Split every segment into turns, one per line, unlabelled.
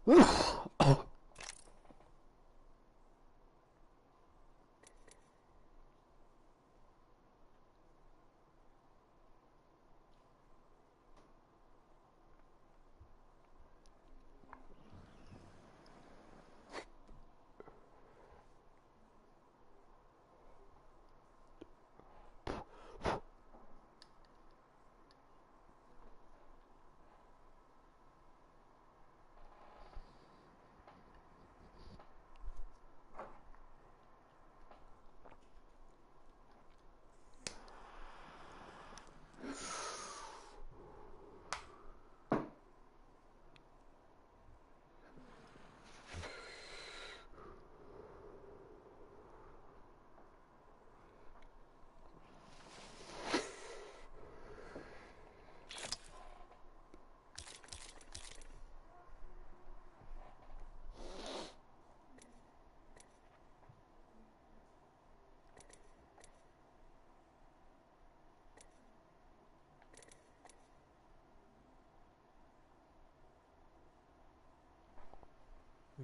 We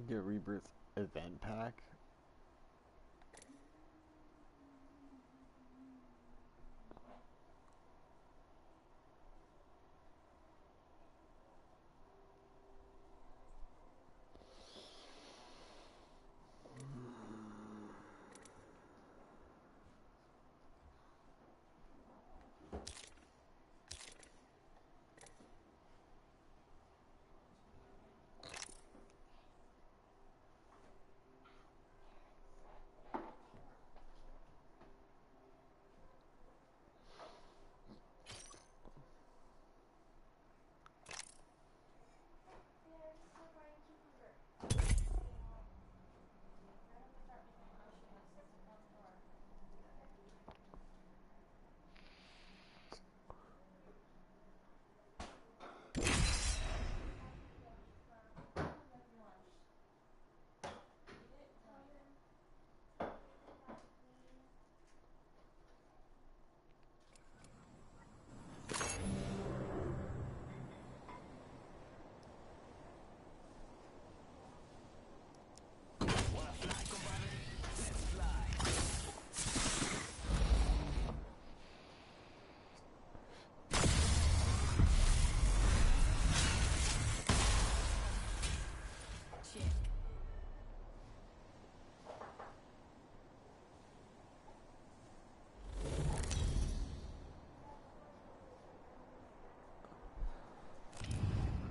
get Rebirth event pack.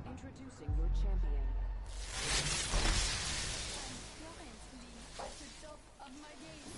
Introducing your champion.
At the top of my game.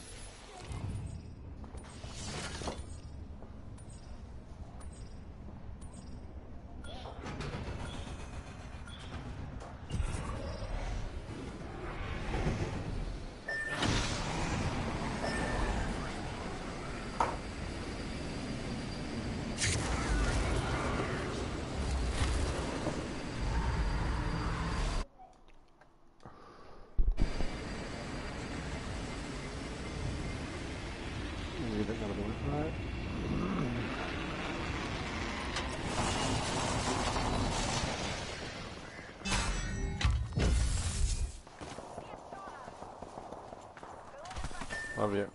Love you.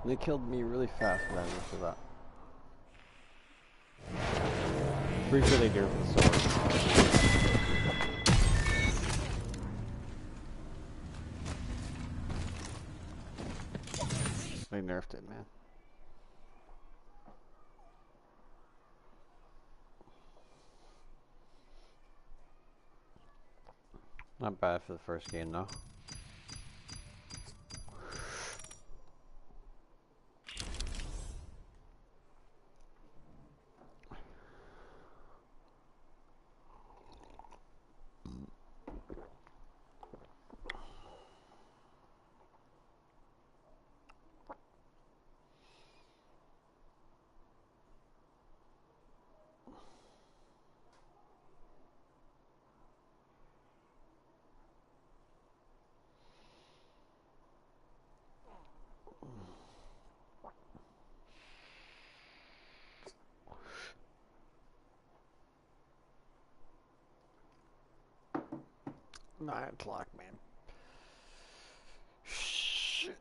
And they killed me really fast when I moved to that. Pretty sure they nerfed the sword. They nerfed it, man. Not bad for the first game, though. Nine o'clock, man. Shit.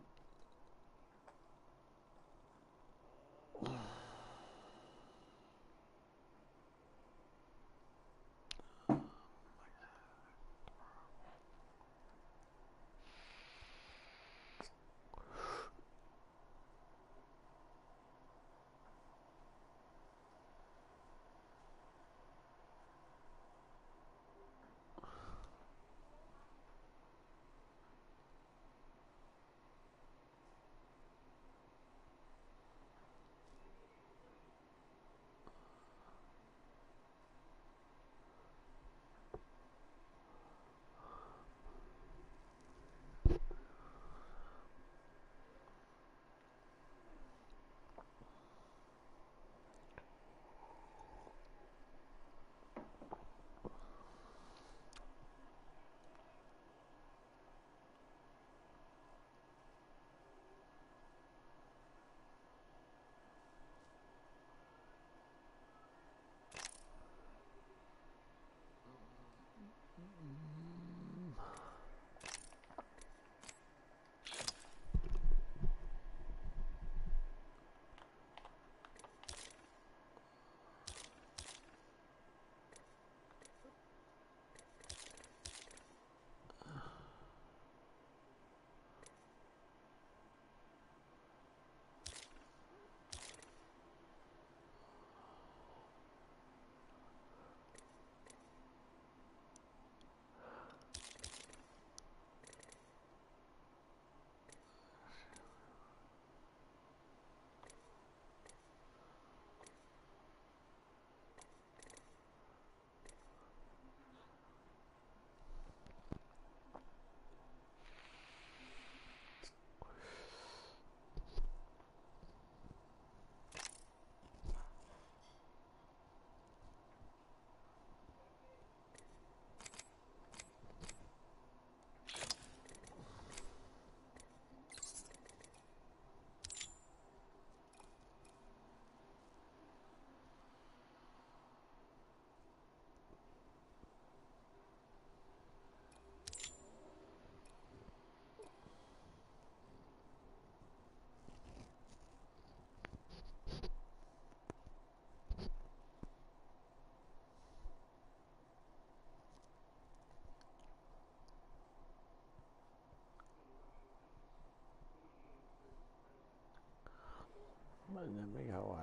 Let me go.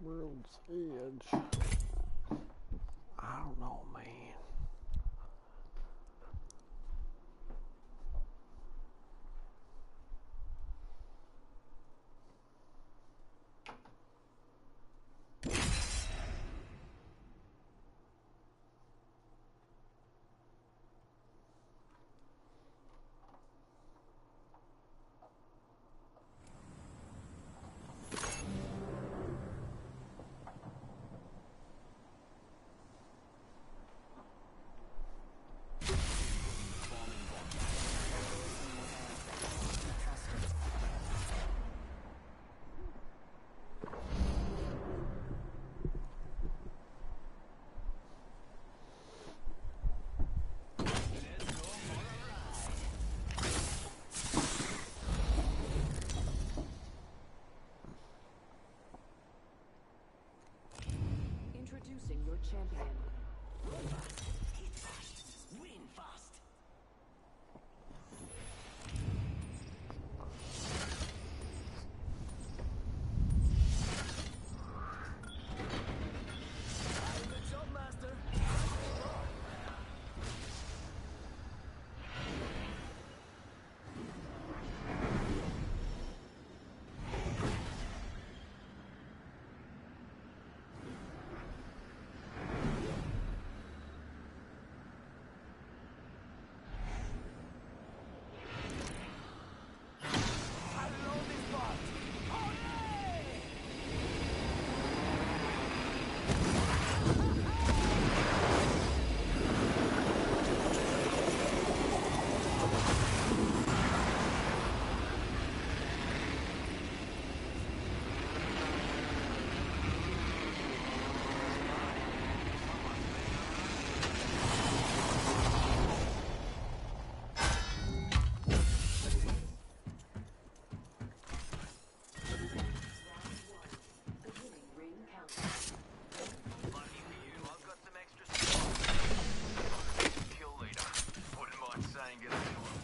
World's Edge. I don't know, man.
champion.
Hit fast, win fast. Good job, master. I love this part. Oh yeah!
Beginning ring countdown.
Lucky for you, I've got some extra stuff. Kill leader. Wouldn't mind saying it to him.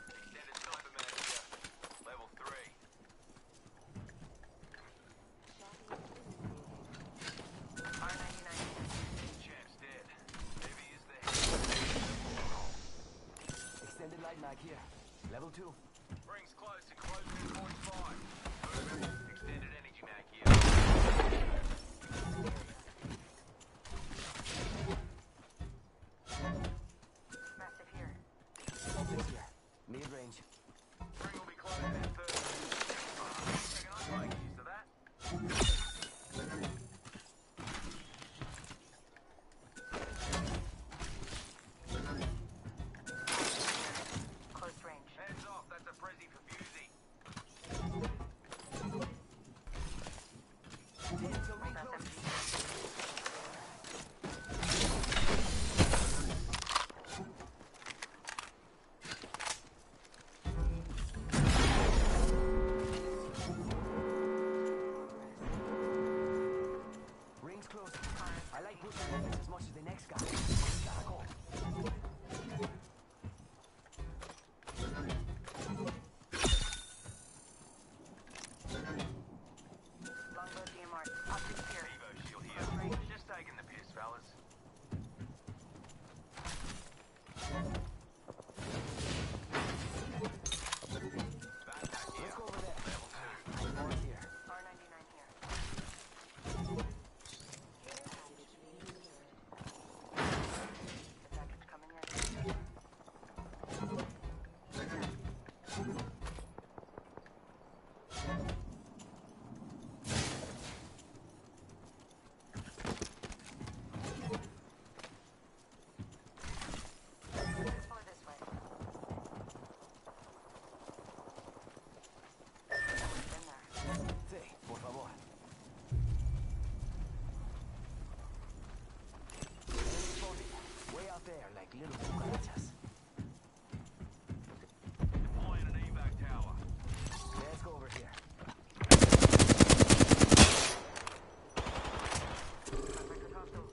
Extended sniper man here. Level 3. R99. Champ's dead. Maybe is the
Extended light mag here. Level 2.
Rings close and close in 45. Extended energy mag here.
Massive here.
Softest here. Mid range.
Ring will be closing in 30. Reckon I'd like use of that.
Close range.
Hands off, that's a Prezi for Fusey.
Till ring
That's
close.
empty.
Rings close. I like pushing limits as much as the next guy. Gotta go.
Longbow DMR. Optics here.
Evo shield here. Just taking the piss, fellas. Backpack here.
Let's go over there.
Level 2.
I'm bored here.
R99 here. The package coming in. Explore this way. Been there.
Sí, por favor. Enemy spotted. Way out there, like little cucarachas.
Deploying an evac tower.
Let's go over here.
Contact with hostile.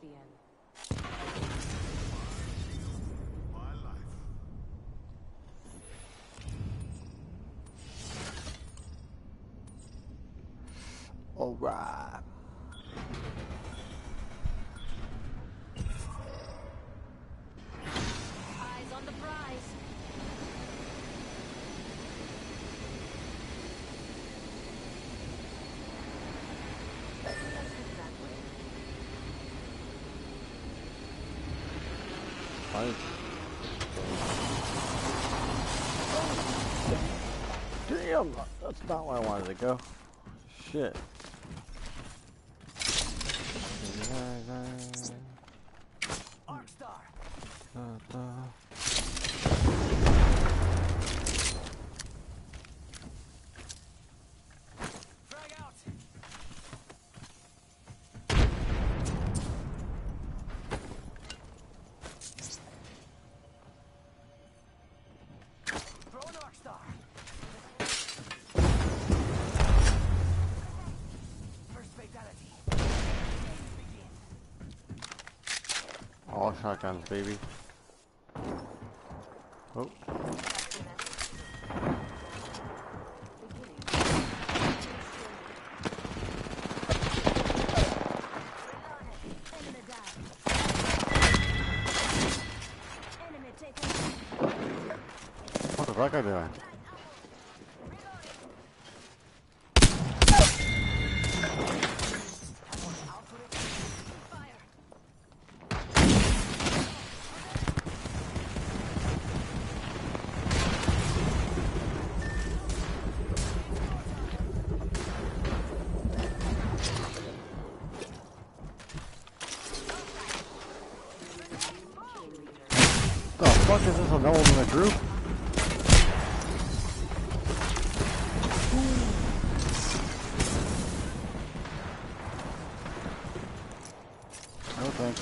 champion.
My life.
All right.
Eyes on the prize.
Let's head that way.
Nice. Damn, that's not where I wanted to go. Shit.
Arcstar. Frag out. Throw an Arcstar. First fatality. Begin.
All shotguns, baby. Oh,
Enemy down. Enemy taken.
what is that guy doing?
Fire.
The fuck is this, another one in the group? No thanks.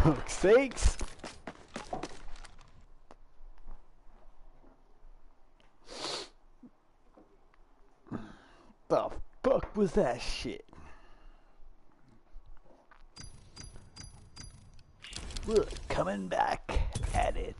Fuck's sakes! The fuck was that shit? We're coming back at it.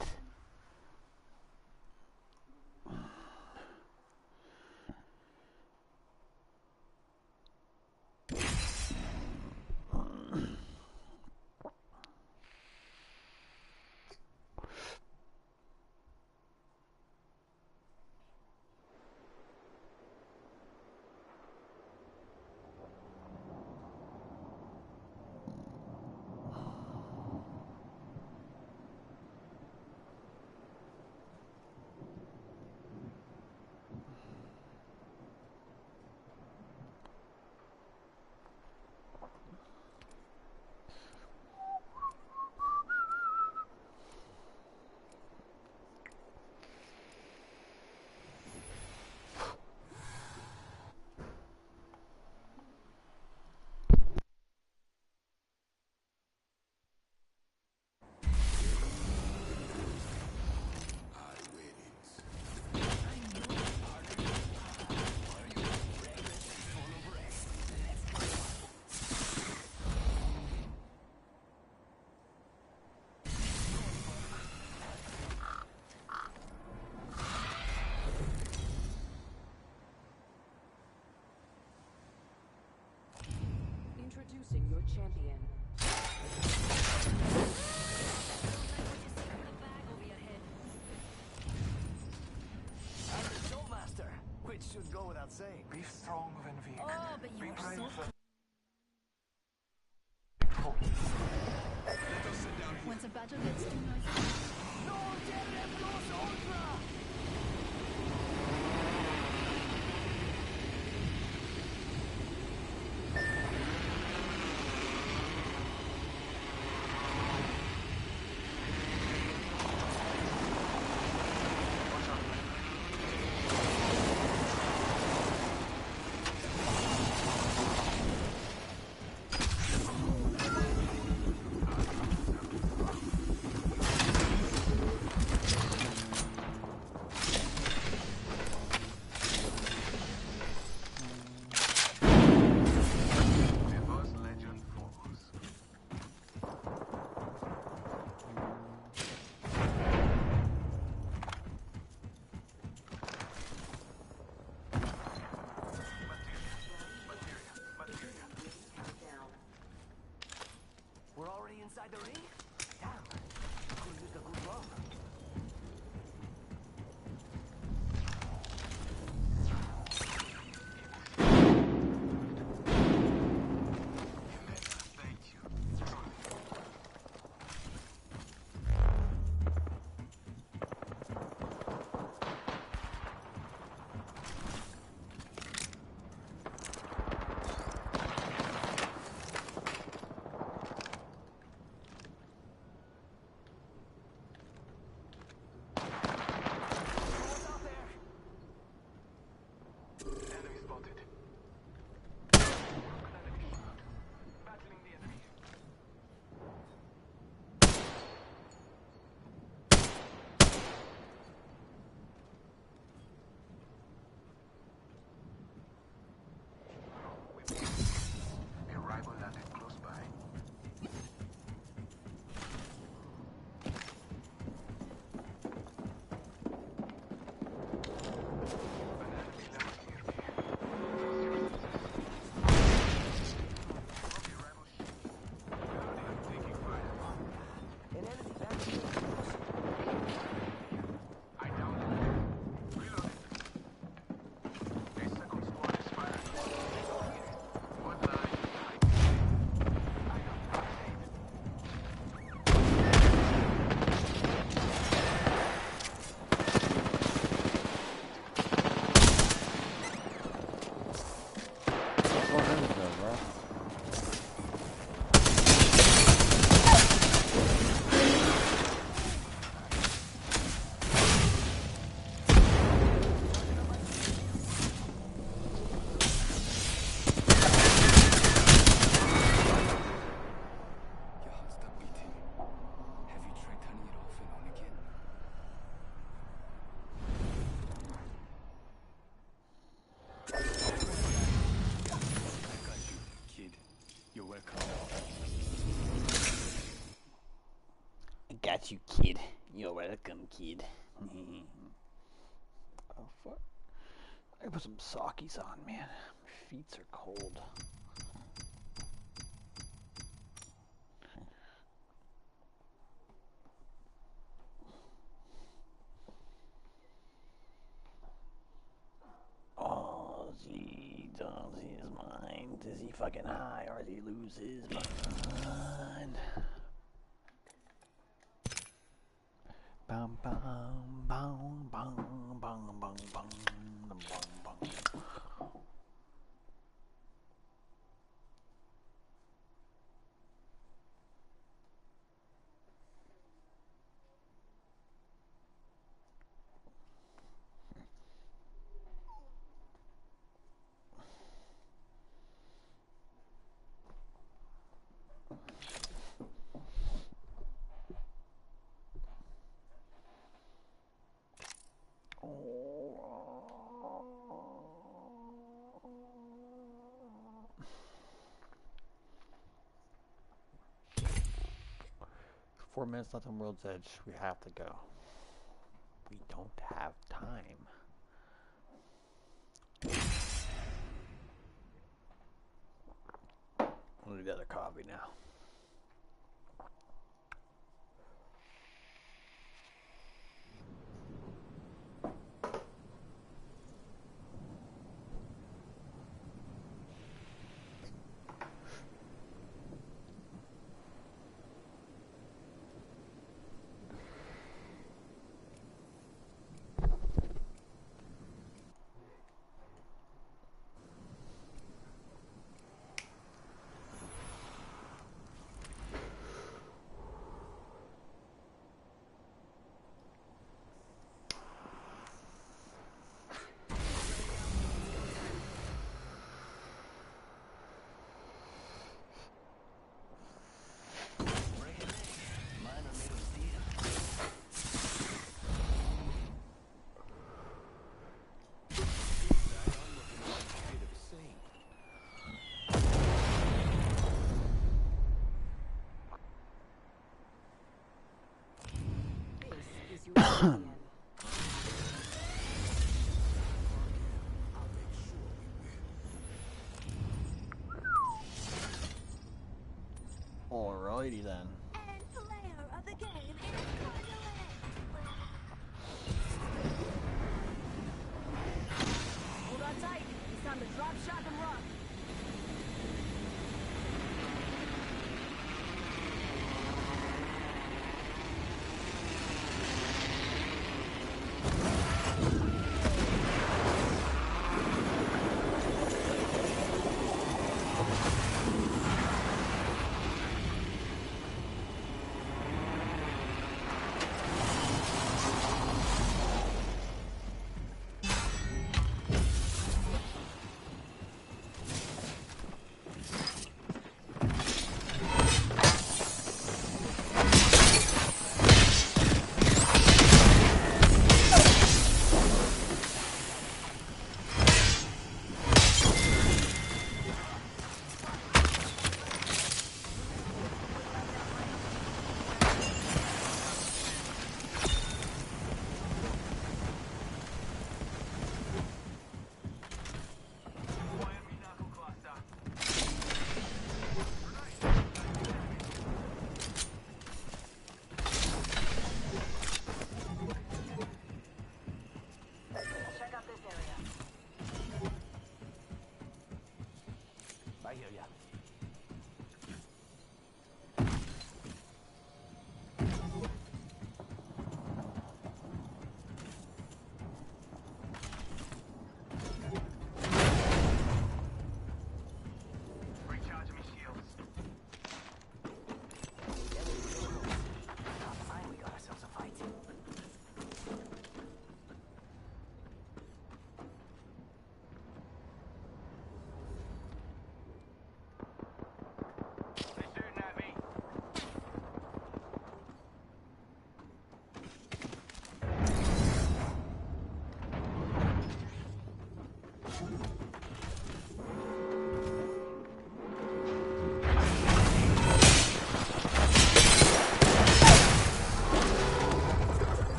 Introducing your champion.
I'm the Soulmaster, which should go without saying.
Be strong, Venvik.
Oh, but you
Be
are
brave.
so. Once a battle gets too noisy.
No Terreplos Ultra!
got you, kid. You're welcome, kid. Oh, fuck. I gotta put some sockies on, man. My feet are cold. Oh, he does his mind. Is he fucking high or does he lose his mind? Bum bum bum bum bum bum bum bum bum. Four minutes left on World's Edge. We have to go. We don't have time. I'm gonna do the other coffee now.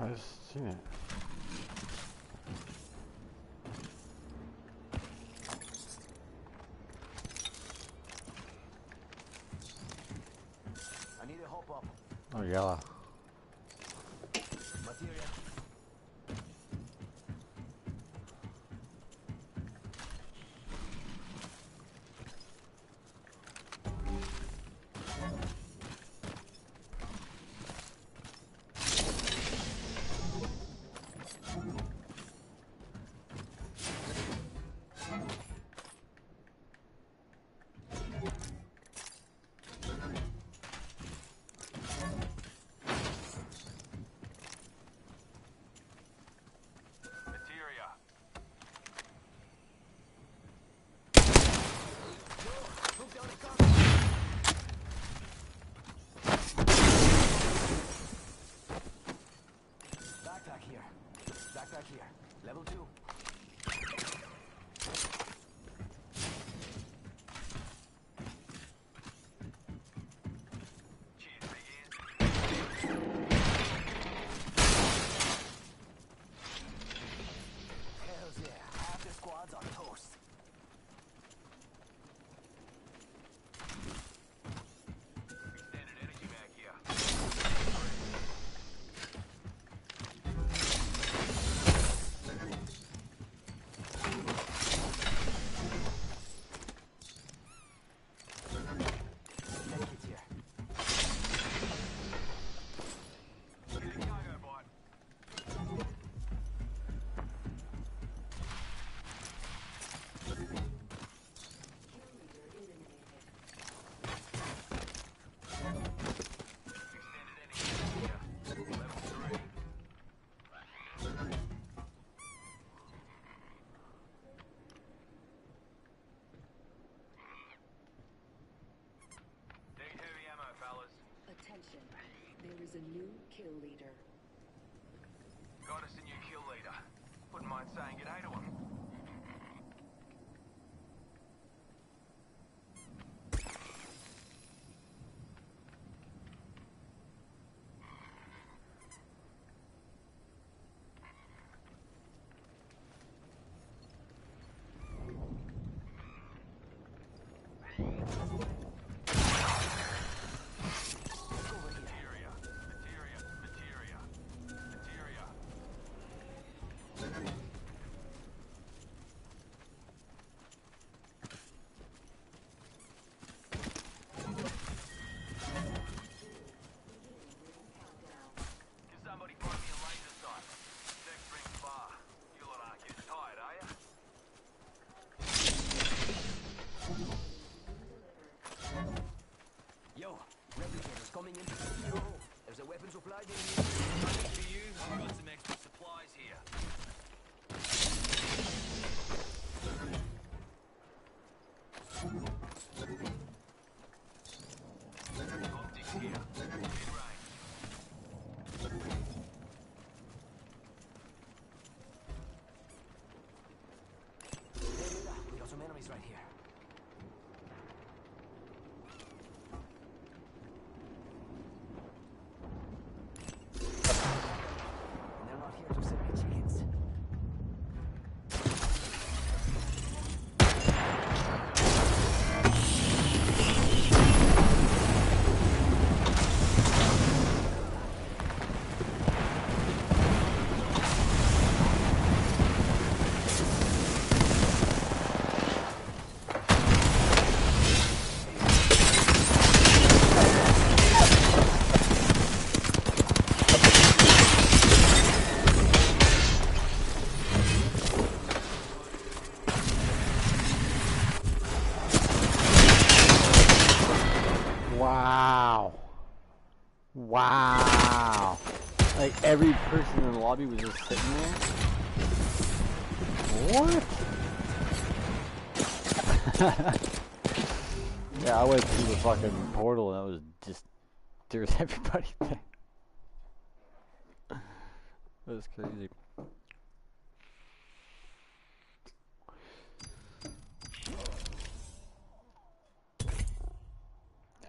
I just seen it.
I need a hop up.
Oh, yellow.
Material.
Materia.
Move down the car. Backpack here. Backpack here. Level 2.
Cheers, big ears.
Hells yeah. Half the squads are toast.
Extended energy mag here.
Take it here.
Get a cargo bite. Extended energy mag here. Level 3. Need heavy ammo, fellas.
Attention. There is a new kill leader.
Got us a new kill leader. Wouldn't mind saying g'day to him. Materia, materia, materia, materia. Can somebody find me a laser sight? Next ring's far. You lot aren't getting tired, are ya?
Yo, replicators coming in. Yo, there's a weapon supply being used.
Nothing for you. I've got some extra supplies here. Optics here. Mid-range.
Hey, Linda, we got some enemies right here. And they're not here to sell me chickens.
Wow. Wow. Like every person in the lobby was just sitting there. What? Yeah, I went through the fucking portal and it was just, there was everybody there. That was crazy.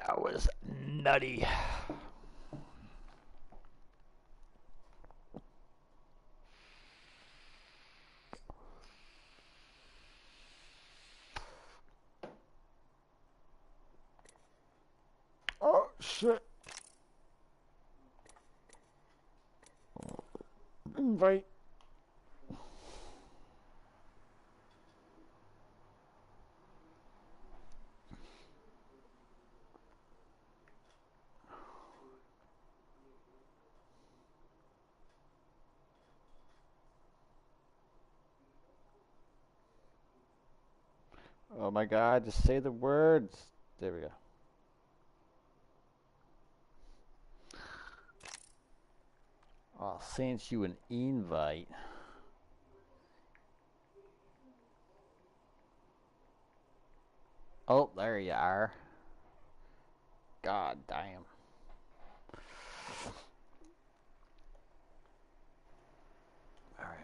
That was nutty. Shit. Invite. Oh my god, just say the words. There we go. I'll send you an invite. Oh, there you are. God damn. Alright.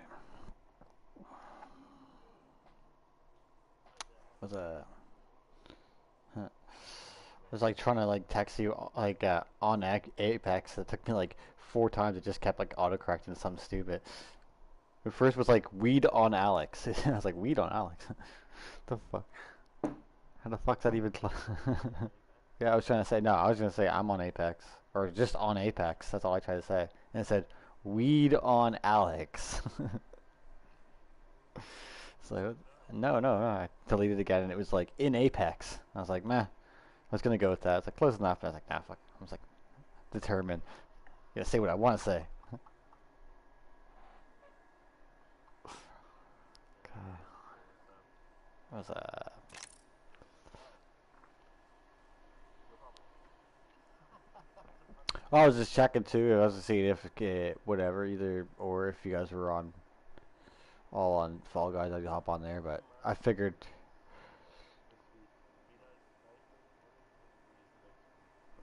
Was a I was like trying to like text you like on Apex. It took me like 4 times. It just kept like autocorrecting something stupid. The first was like weed on Alex. I was like weed on Alex. The fuck? How the fuck's that even? Yeah, I was trying to say no. I was gonna say I'm on Apex or just on Apex. That's all I tried to say. And it said weed on Alex. So no. I deleted it again and it was like in Apex. I was like, meh. I was gonna go with that. It's like close enough. But I was like, nah, fuck. I was like determined. Gonna say what I want to say. God. What was I was just checking too. I was just seeing if whatever either or if you guys were on all on Fall Guys, I'd hop on there. But I figured.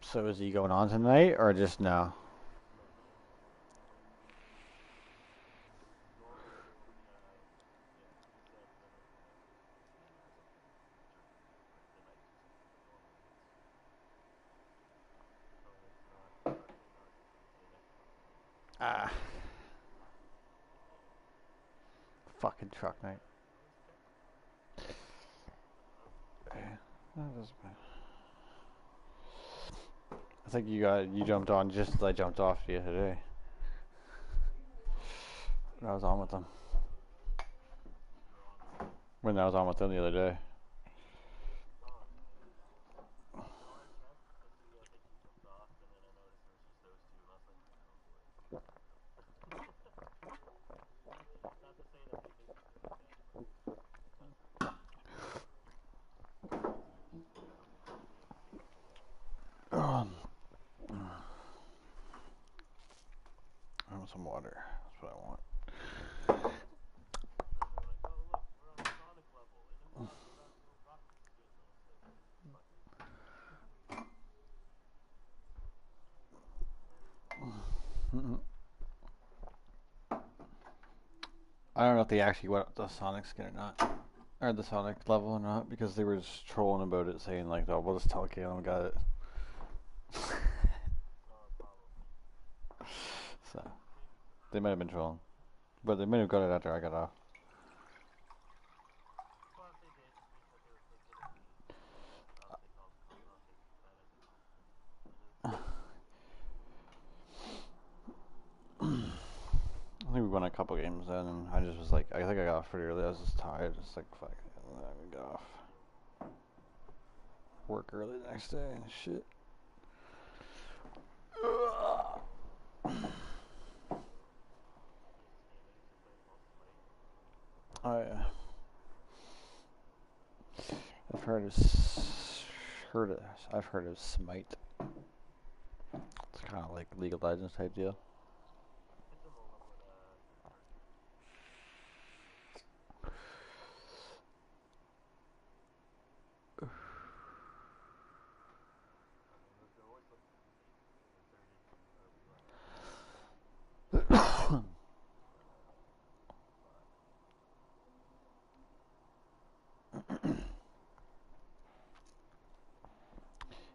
So is he going on tonight or just no? Ah, fucking truck night. That doesn't matter. I think you jumped on just as I jumped off the other day. When I was on with them. When I was on with them the other day. I want some water. That's what I want. I don't know if they actually went the Sonic skin or not. Or the Sonic level or not, because they were just trolling about it, saying like, "Oh, we'll just tell Caleb got it." So they might have been trolling, but they might have got it after I got off. I think we won a couple games then, and I just was like, I think I got off pretty early. I was just tired, just like, fuck, let me get off. Work early the next day and shit. Oh yeah, I've heard of I've heard of Smite. It's kind of like League of Legends type deal.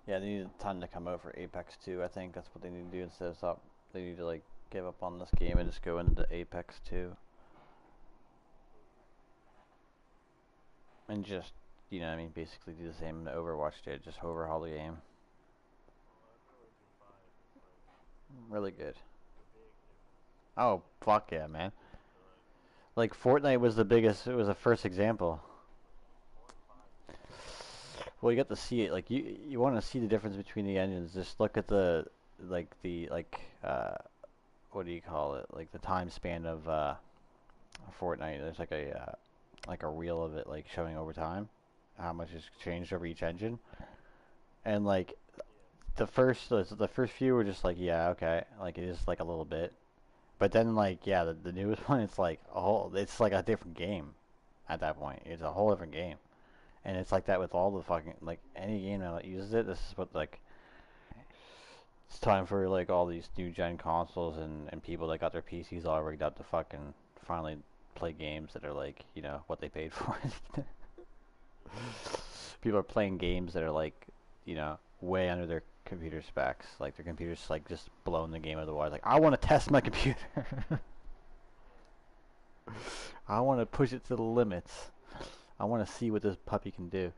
Yeah, they need a ton to come out for Apex 2. I think that's what they need to do instead of stop. They need to like give up on this game and just go into Apex 2 and just, you know what I mean, basically do the same that Overwatch did, just overhaul the game. Really good. Oh fuck yeah, man! Like Fortnite was the biggest. It was the first example. Well, you got to see it. Like you want to see the difference between the engines. Just look at the what do you call it? Like the time span of Fortnite. There's like a reel of it like showing over time how much has changed over each engine. And like the first few were just like yeah okay like it is like a little bit. But then like yeah the newest one it's like a whole it's like a different game at that point. It's a whole different game. And it's like that with all the fucking like any game that uses it. This is what like it's time for like all these new gen consoles and people that got their PCs all rigged up to fucking finally play games that are like you know what they paid for. People are playing games that are like you know way under their computer specs. Like their computers like just blowing the game out of the water. Like I want to test my computer. I want to push it to the limits. I want to see what this puppy can do.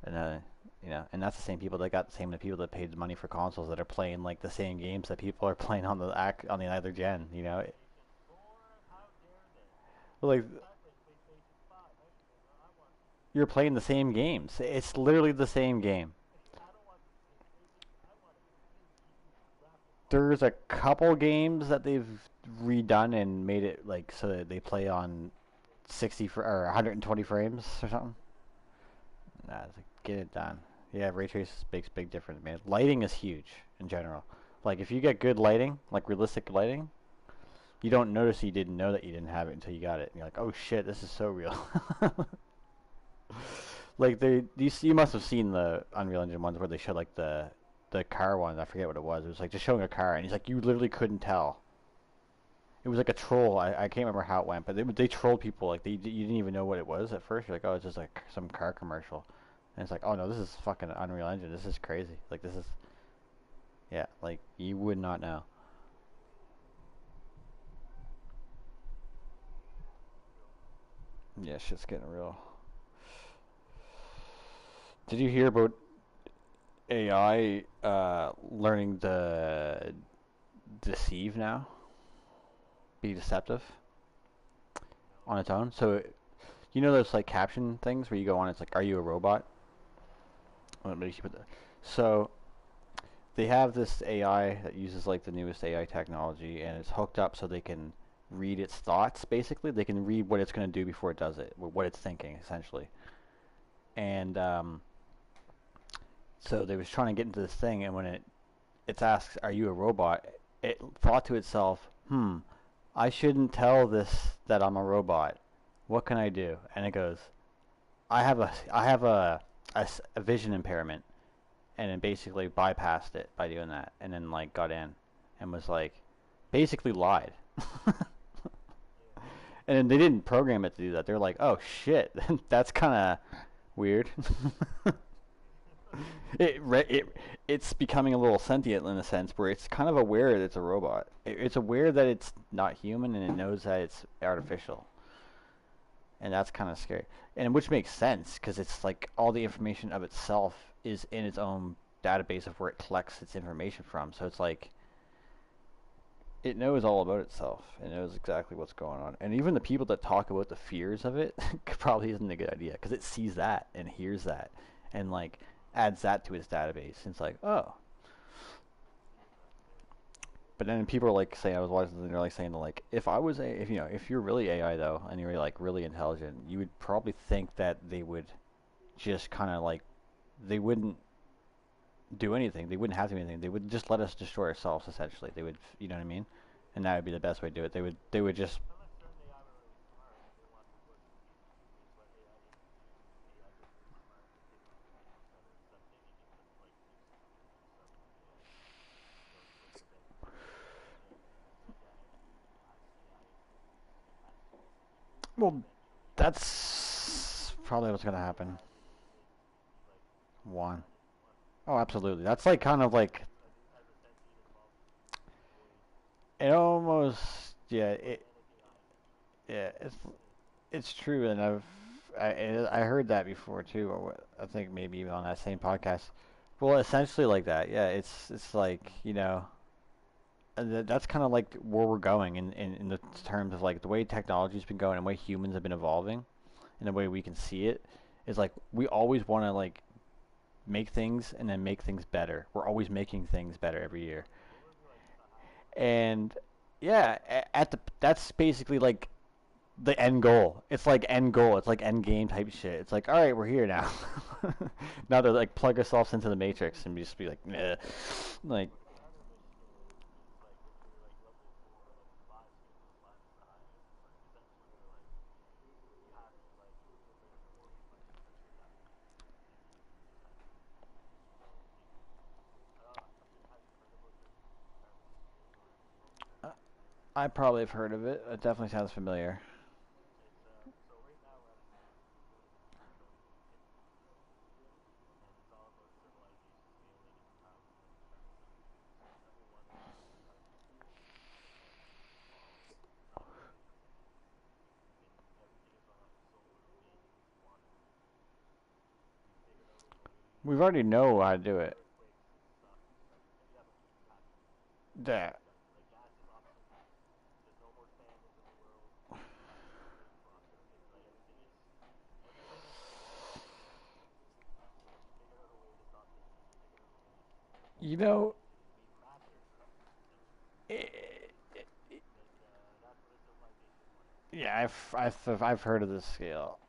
And you know, and that's the same people that got the same the people that paid money for consoles that are playing like the same games that people are playing on the other gen. You know, like you're playing the same games. It's literally the same game. There's a couple games that they've redone and made it like so that they play on or 120 frames or something. Nah, it's like, get it done. Yeah, ray trace makes big difference, man. Lighting is huge in general. Like if you get good lighting, like realistic lighting, you don't notice you didn't know that you didn't have it until you got it. And you're like, oh shit, this is so real. Like you must have seen the Unreal Engine ones where they showed like the car one. I forget what it was. It was like just showing a car, and he's like, you literally couldn't tell. It was like a troll. I can't remember how it went, but they trolled people. Like you didn't even know what it was at first. You're like, oh, it's just like some car commercial, and it's like, oh no, this is fucking Unreal Engine. This is crazy. Like this is yeah, like you would not know. Yeah, shit's getting real. Did you hear about AI learning to deceive now? Be deceptive on its own. So you know those like caption things where you go on, it's like, "Are you a robot?" So they have this AI that uses like the newest AI technology, and it's hooked up so they can read its thoughts. Basically, they can read what it's going to do before it does it, what it's thinking, essentially. And so they was trying to get into this thing, and when it's asked, "Are you a robot?" It thought to itself, "Hmm, I shouldn't tell this that I'm a robot. What can I do?" And it goes, I have a vision impairment, and it basically bypassed it by doing that, and then like got in, and was like, basically lied. And then they didn't program it to do that. They're like, oh shit, that's kind of weird. It's becoming a little sentient in a sense where it's kind of aware that it's a robot. It's aware that it's not human and it knows that it's artificial, and that's kind of scary. And which makes sense because it's like all the information of itself is in its own database of where it collects its information from. So it's like it knows all about itself. It knows exactly what's going on. And even the people that talk about the fears of it probably isn't a good idea because it sees that and hears that and like adds that to its database. And it's like, oh. But then people are like saying, I was watching, and they're like saying, like, if you know, if you're really AI though, and you're like really intelligent, you would probably think that they would just kind of like, they wouldn't do anything. They wouldn't have to do anything. They would just let us destroy ourselves. Essentially, they would, you know what I mean? And that would be the best way to do it. They would just. Well, that's probably what's gonna happen. One. Oh, absolutely. That's like kind of like it almost. Yeah. It's true, and I heard that before too. I think maybe even on that same podcast. Well, essentially like that. Yeah, it's like you know that's kind of like where we're going in the terms of like the way technology's been going and the way humans have been evolving and the way we can see it is like we always want to like make things and then make things better. We're always making things better every year. And yeah, at the that's basically like the end goal. It's like end goal. It's like end game type shit. It's like, all right, we're here now. Now to like plug ourselves into the matrix and just be like, nah. Like I probably have heard of it. It definitely sounds familiar. We've already know how to do it. That you know, eh, yeah, I've heard of this scale,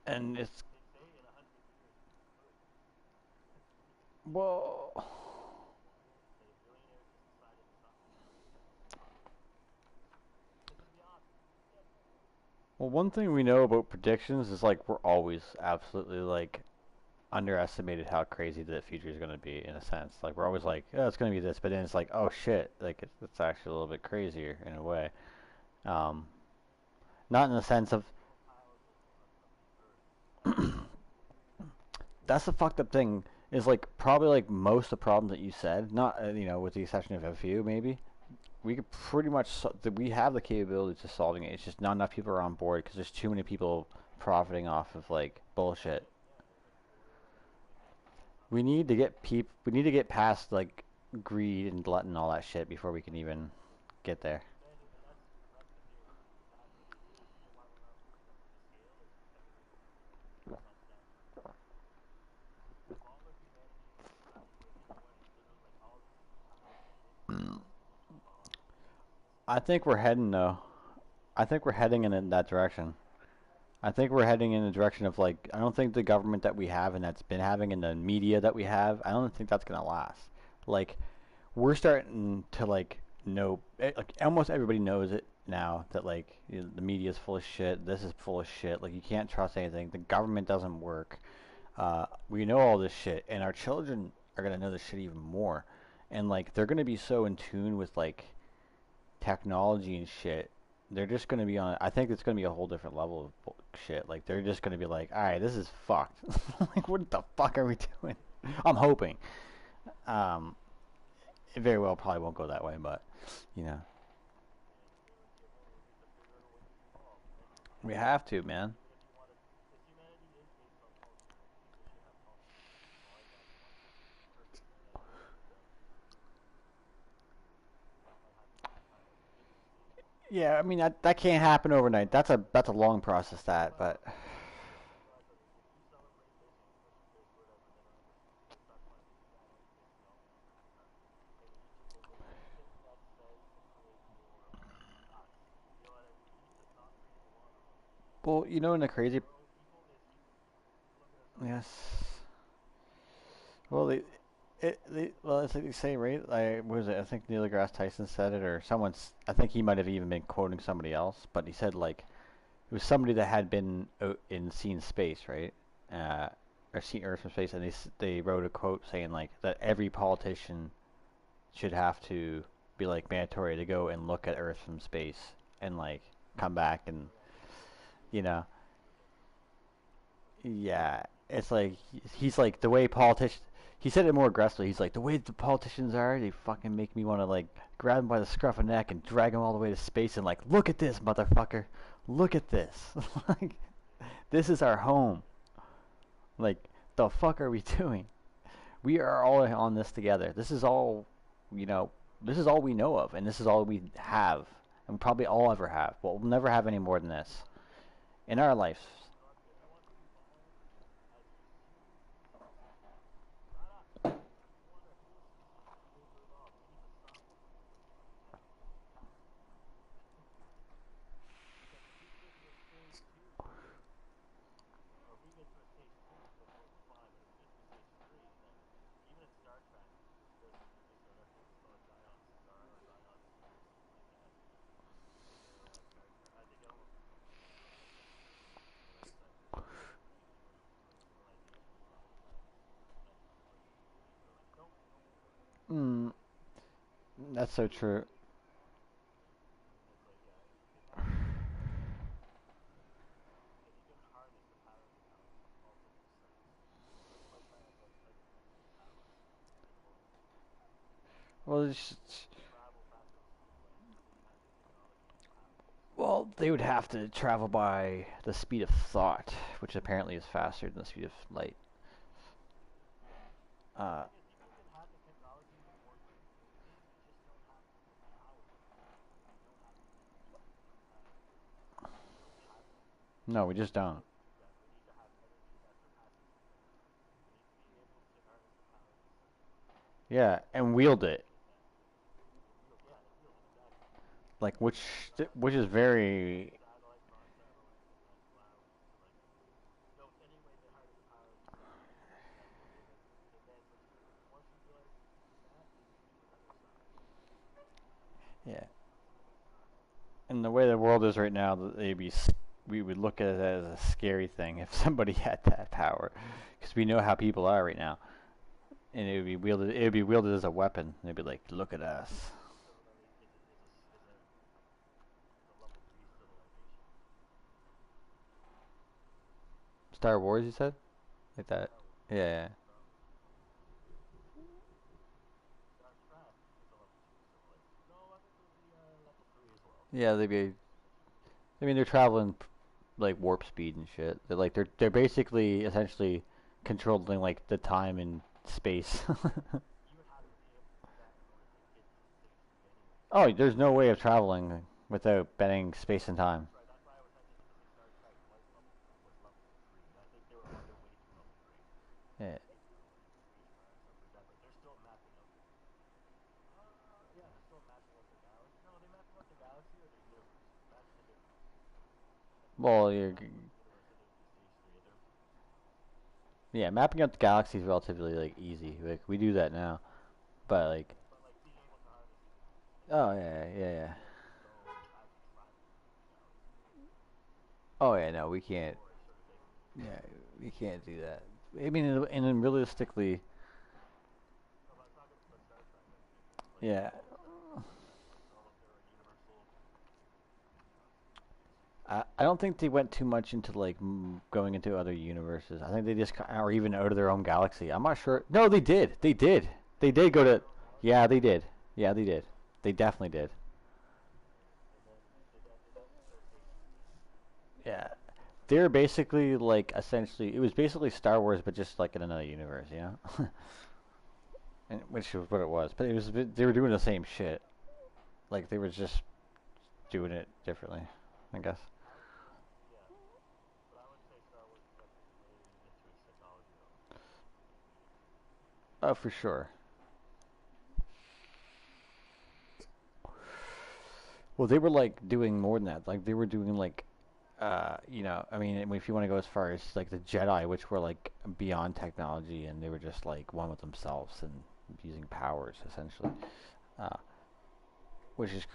and it's well. Well, one thing we know about predictions is like we're always absolutely like underestimated how crazy the future is going to be in a sense. Like we're always like, oh, it's going to be this, but then it's like, oh shit, like it's actually a little bit crazier in a way. Um, Not in the sense of that's the fucked up thing is like probably like most of the problems that you said, not with the exception of a few maybe. We could pretty much we have the capability to solving it. It's just not enough people are on board because there's too many people profiting off of like bullshit. We need to get we need to get past like greed and glut and all that shit before we can even get there. I think we're heading though. I think we're heading in that direction. I think we're heading in the direction of like I don't think the government that we have and that's been having and the media that we have, I don't think that's gonna last. Like we're starting to like know like almost everybody knows it now that like the media is full of shit. This is full of shit. Like you can't trust anything. The government doesn't work. We know all this shit, and our children are gonna know this shit even more. And like they're gonna be so in tune with like technology and shit. They're just gonna be on. I think it's gonna be a whole different level of shit. Like they're just gonna be like, all right, this is fucked. Like what the fuck are we doing? I'm hoping. Um, it very well probably won't go that way, but you know, we have to, man. Yeah, I mean that can't happen overnight. That's a long process. That, but well, in the crazy, yes. Well, well, it's like they say, right? What was it? I think Neil deGrasse Tyson said it, or someone's. I think he might have even been quoting somebody else, but he said like it was somebody that had been in seen space, right? Uh, or seen Earth from space, and they wrote a quote saying like that every politician should have to be like mandatory to go and look at Earth from space and like come back and you know yeah, it's like he's like the way politicians. he said it more aggressively. He's like, the way the politicians are, they fucking make me want to like grab him by the scruff of the neck and drag him all the way to space and like, look at this, motherfucker, look at this, like, this is our home. Like, the fuck are we doing? We are all on this together. This is all, you know, this is all we know of, and this is all we have, and probably all ever have. But we'll never have any more than this in our lives. Mm, that's so true. Well, well, they would have to travel by the speed of thought, which apparently is faster than the speed of light. Uh, no, we just don't. Yeah, and wield it, like which is very. Yeah, and the way the world is right now, we would look at it as a scary thing if somebody had that power, because we know how people are right now, and it would be wielded. It would be wielded as a weapon. They'd be like, "Look at us." Star Wars, you said, like that. Yeah, yeah. They'd be. I mean, they're traveling like warp speed and shit. They're basically essentially controlling like the time and space. Oh, there's no way of traveling without bending space and time. Yeah. Well, yeah, mapping out the galaxy is relatively like easy. Like we do that now, but like, oh yeah, yeah, yeah. Oh yeah, no, we can't. Yeah, we can't do that. I mean, and then realistically, yeah, I don't think they went too much into like going into other universes. I think they just or even out of their own galaxy. I'm not sure. No, they did. They did. They did go to. Yeah, they did. Yeah, they did. They definitely did. Yeah, they're basically like essentially. It was basically Star Wars, but just like in another universe. You know, and, which was what it was. But it was they were doing the same shit. Like they were just doing it differently, I guess. Oh, for sure. Well, they were like doing more than that. Like they were doing like I mean, if you want to go as far as like the Jedi, which were like beyond technology, and they were just like one with themselves and using powers essentially, uh, which is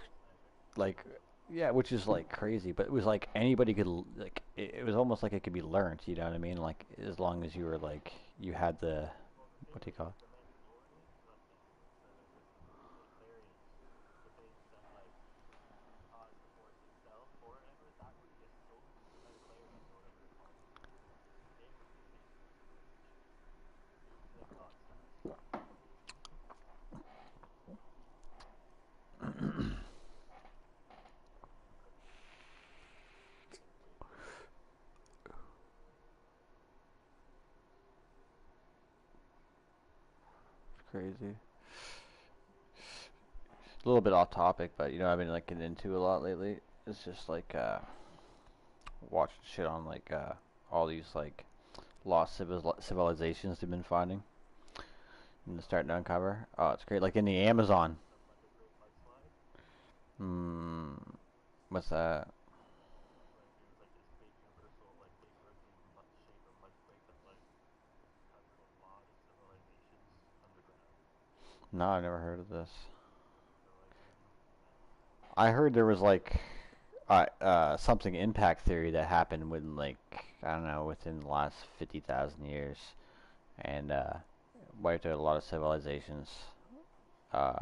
like, yeah, which is like crazy. But it was like anybody could like it was almost like it could be learned. You know what I mean? Like as long as you were like you had the what do you call it? crazy. A little bit off topic, but you know I've been like getting into a lot lately. It's just like watching shit on like all these like lost civilizations they've been finding and starting to uncover. Oh, it's great. Like in the Amazon. Hmm. What's that? No, I've never heard of this. I heard there was like something impact theory that happened when like I don't know within the last 50,000 years and wiped out a lot of civilizations. Uh,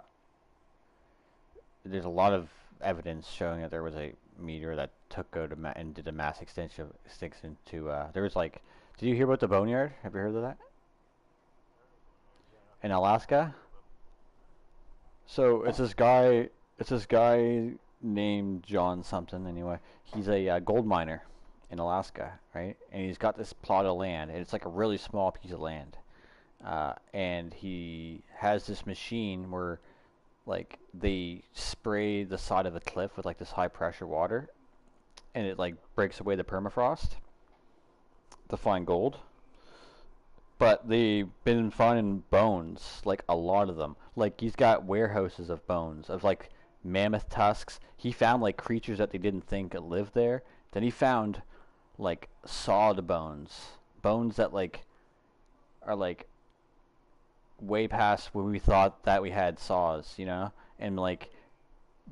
there's a lot of evidence showing that there was a meteor that took out and did a mass extinction to. There was like, did you hear about the boneyard? Have you heard of that in Alaska? So it's this guy. It's this guy named John something. Anyway, he's a gold miner in Alaska, right? And he's got this plot of land, and it's like a really small piece of land. And he has this machine where like they spray the side of a cliff with like this high pressure water, and it like breaks away the permafrost to find gold. But they've been finding bones, like a lot of them. Like he's got warehouses of bones of like mammoth tusks. He found like creatures that they didn't think lived there. Then he found like sawed bones, bones that like are like way past when we thought that we had saws, you know, and like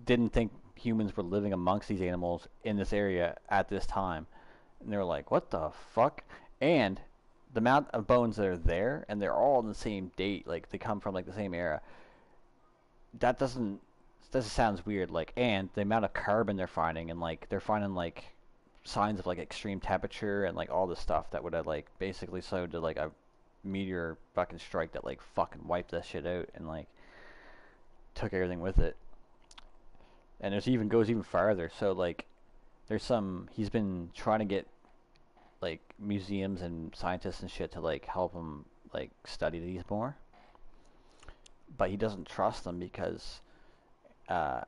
didn't think humans were living amongst these animals in this area at this time. And they were like, what the fuck? And the amount of bones that are there, and they're all in the same date, like they come from like the same era. That doesn't sounds weird. Like, and the amount of carbon they're finding, and like they're finding like signs of like extreme temperature and like all this stuff that would have like basically slowed to like a meteor fucking strike that like fucking wiped that shit out and like took everything with it. And there's even goes even farther. So like there's some he's been trying to get like museums and scientists and shit to like help him like study these more, but he doesn't trust them because uh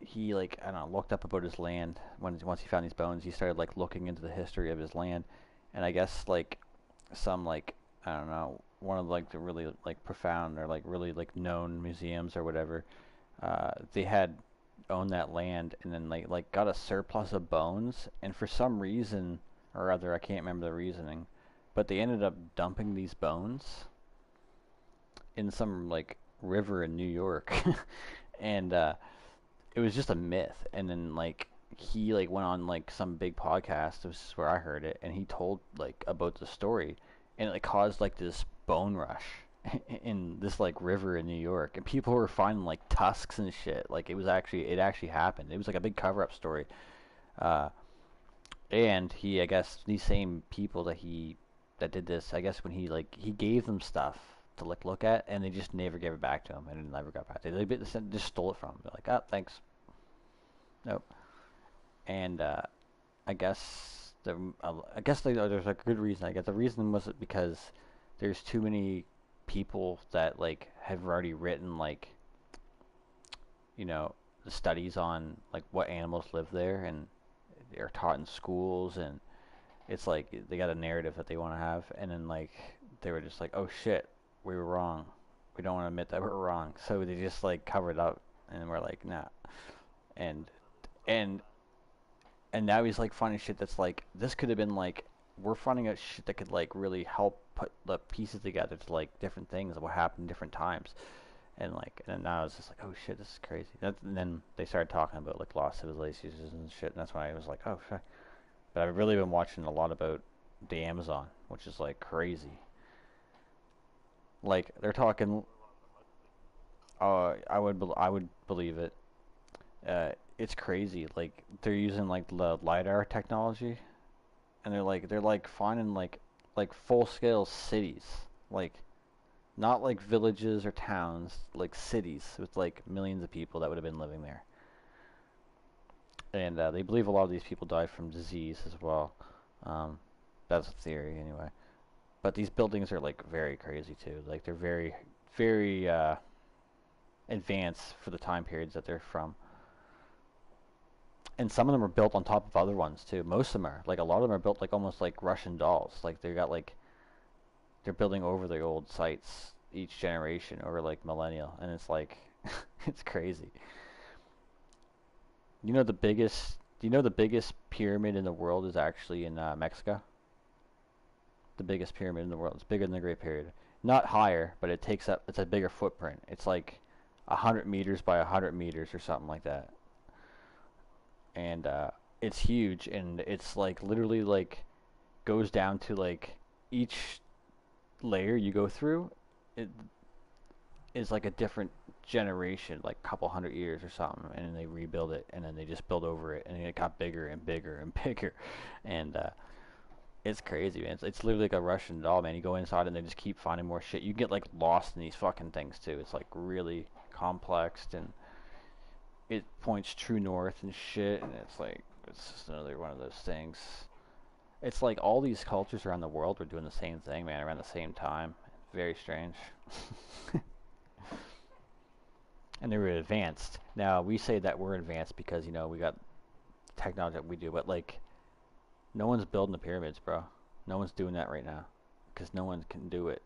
he like I don't know looked up about his land when once he found these bones. He started like looking into the history of his land, and I guess like some like I don't know one of like the really like profound or like really like known museums or whatever, they had owned that land and then like got a surplus of bones, and for some reason or other I can't remember the reasoning, but they ended up dumping these bones in some like river in New York. And it was just a myth. And then like he like went on like some big podcast, this is where I heard it, and he told like about the story, and it like, caused like this bone rush in this like river in New York, and people were finding like tusks and shit. Like it actually happened. It was like a big cover up story. Uh, and he I guess these same people that did this, I guess when he gave them stuff to like look at, and they just never gave it back to him, and it never got back. They just stole it from him. They're like, oh, thanks. Nope. And I guess there's a good reason. I guess the reason was because there's too many people that like have already written like you know the studies on like what animals live there, and they're taught in schools, and it's like they got a narrative that they want to have, and then like they were just like, oh shit, we were wrong. We don't want to admit that we're wrong, so they just like covered up, and we're like, nah. And and and now he's like finding shit that's like this could have been like we're finding out shit that could like really help put the pieces together to like different things of what happened in different times, and like and then now it's just like oh shit, this is crazy. And then they started talking about like lost civilizations and shit, and that's why I was like oh shit. But I've really been watching a lot about the Amazon, which is like crazy. Like they're talking. I would believe it. It's crazy. Like they're using like the lidar technology, and they're like finding like full scale cities, like not like villages or towns, like cities with like millions of people that would have been living there. And they believe a lot of these people die from disease as well. Um, that's a theory anyway. But these buildings are like very crazy too. Like they're very very advanced for the time periods that they're from. And some of them are built on top of other ones too. Most of them are. Like a lot of them are built like almost like Russian dolls. Like they got like they're building over the old sites each generation over like millennial, and it's like it's crazy. You know the biggest. Do you know the biggest pyramid in the world is actually in Mexico? The biggest pyramid in the world. It's bigger than the Great Pyramid. Not higher, but it takes up. It's a bigger footprint. It's like 100 meters by 100 meters or something like that, and it's huge. And it's like literally like goes down to like each layer you go through. It is like a different generation, like a couple 100 years or something, and then they rebuild it, and then they just build over it, and it got bigger and bigger and bigger, and it's crazy, man. It's literally like a Russian doll, man. You go inside and they just keep finding more shit. You get like lost in these fucking things too. It's like really complex, and it points true north and shit, and it's like it's just another one of those things. It's like all these cultures around the world were doing the same thing, man, around the same time. Very strange. And they were advanced. Now we say that we're advanced because we got technology that we do, but like no one's building the pyramids, bro. No one's doing that right now because no one can do it.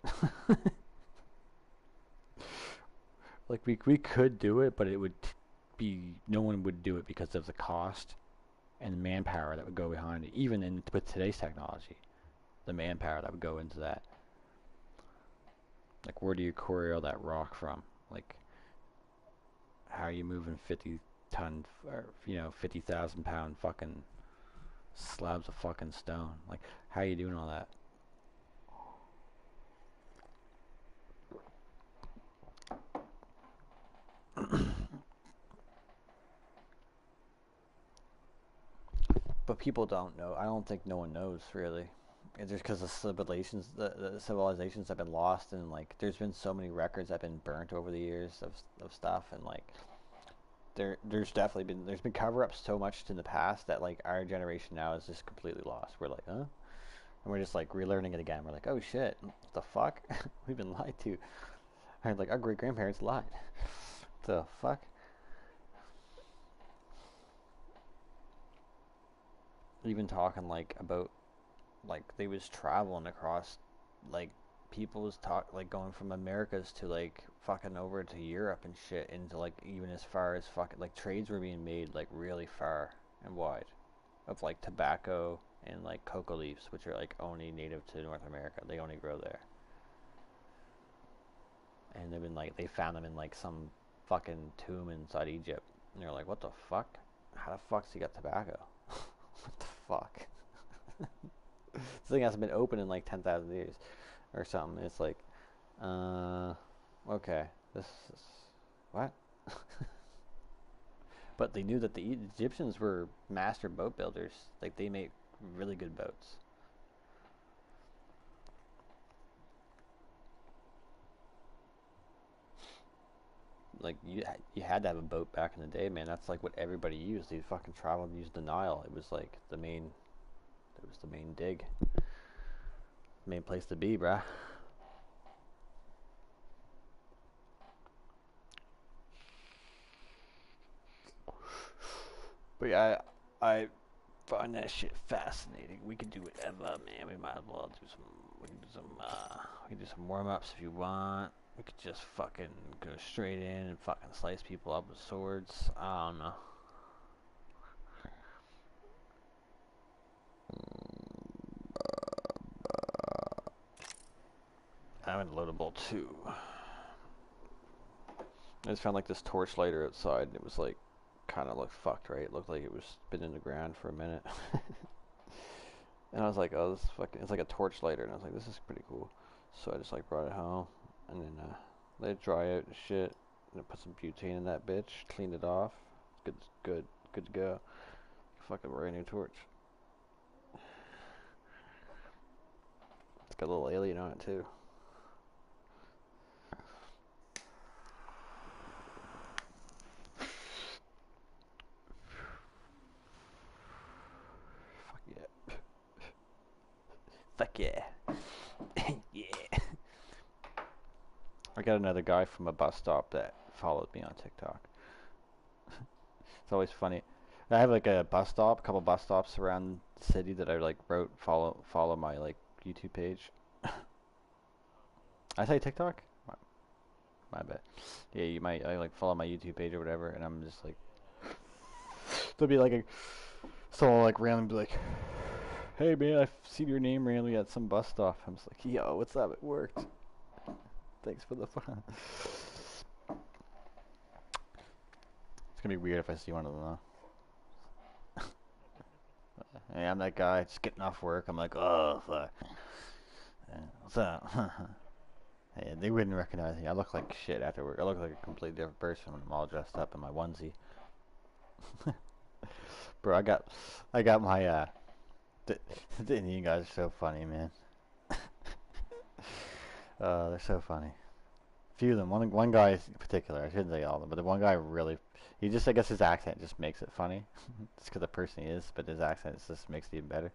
Like we could do it, but it would be no one would do it because of the cost and the manpower that would go behind it. Even with today's technology, the manpower that would go into that. Like where do you quarry all that rock from? Like how are you moving 50-ton or 50,000-pound fucking slabs of fucking stone? Like how are you doing all that? But people don't know. I don't think no one knows really. It's just because the civilizations have been lost, and like there's been so many records that have been burnt over the years of stuff, and like there's been cover-ups so much in the past that like our generation now is just completely lost. We're like, huh? And we're just like relearning it again. We're like, oh shit, what the fuck? We've been lied to. And like our great grandparents lied. The fuck? Even talking like about like they was traveling across like people was like going from Americas to like fucking over to Europe and shit, into like even as far as fucking like trades were being made like really far and wide of like tobacco and like cocoa leaves, which are like only native to North America. They only grow there. And they've been like they found them in like some fucking tomb inside Egypt. And they're like, what the fuck? How the fuck's he got tobacco? What the fuck? This thing hasn't been open in like 10,000 years or something. It's like, okay, this is what? But they knew that the Egyptians were master boat builders. Like they made really good boats. Like you had to have a boat back in the day, man. That's like what everybody used. They fucking traveled and used the Nile. It was like the main. It was the main dig. Main place to be, bruh. But yeah, I find that shit fascinating. We could do whatever, man. We might as well do some. We can do some. We can do some warm ups if you want. We could just fucking go straight in and fucking slice people up with swords. I don't know. I'm in loadable too. I just found like this torch lighter outside, and it was like kind of looked fucked, right? It looked like it was been in the ground for a minute. And I was like, oh, this fucking, it's like a torch lighter, and I was like, this is pretty cool. So I just like brought it home, and then let it dry out and shit, and I put some butane in that bitch, cleaned it off. Good to go. Fucking brand new torch. It's got a little alien on it too. Fuck yeah. Yeah. I got another guy from a bus stop that followed me on TikTok. It's always funny. I have like a bus stop, a couple bus stops around the city that I like wrote follow my like YouTube page. I say TikTok? My bad. Yeah, you might I like follow my YouTube page or whatever, and I'm just like there'll be like a someone like randomly be like, "Hey man, I've seen your name randomly at some bus stop." I'm just like, "Yo, what's up? It worked. Thanks for the fun." It's gonna be weird if I see one of them though. Hey, I'm that guy just getting off work. I'm like, oh fuck. What's up? Hey, they wouldn't recognize me. I look like shit after work. I look like a completely different person when I'm all dressed up in my onesie. Bro, I got my the, the Indian guys are so funny, man. They're so funny. A few of them. One guy in particular. I shouldn't say all of them, but the one guy really. He just, I guess, his accent just makes it funny. It's because the person he is, but his accent just makes it even better.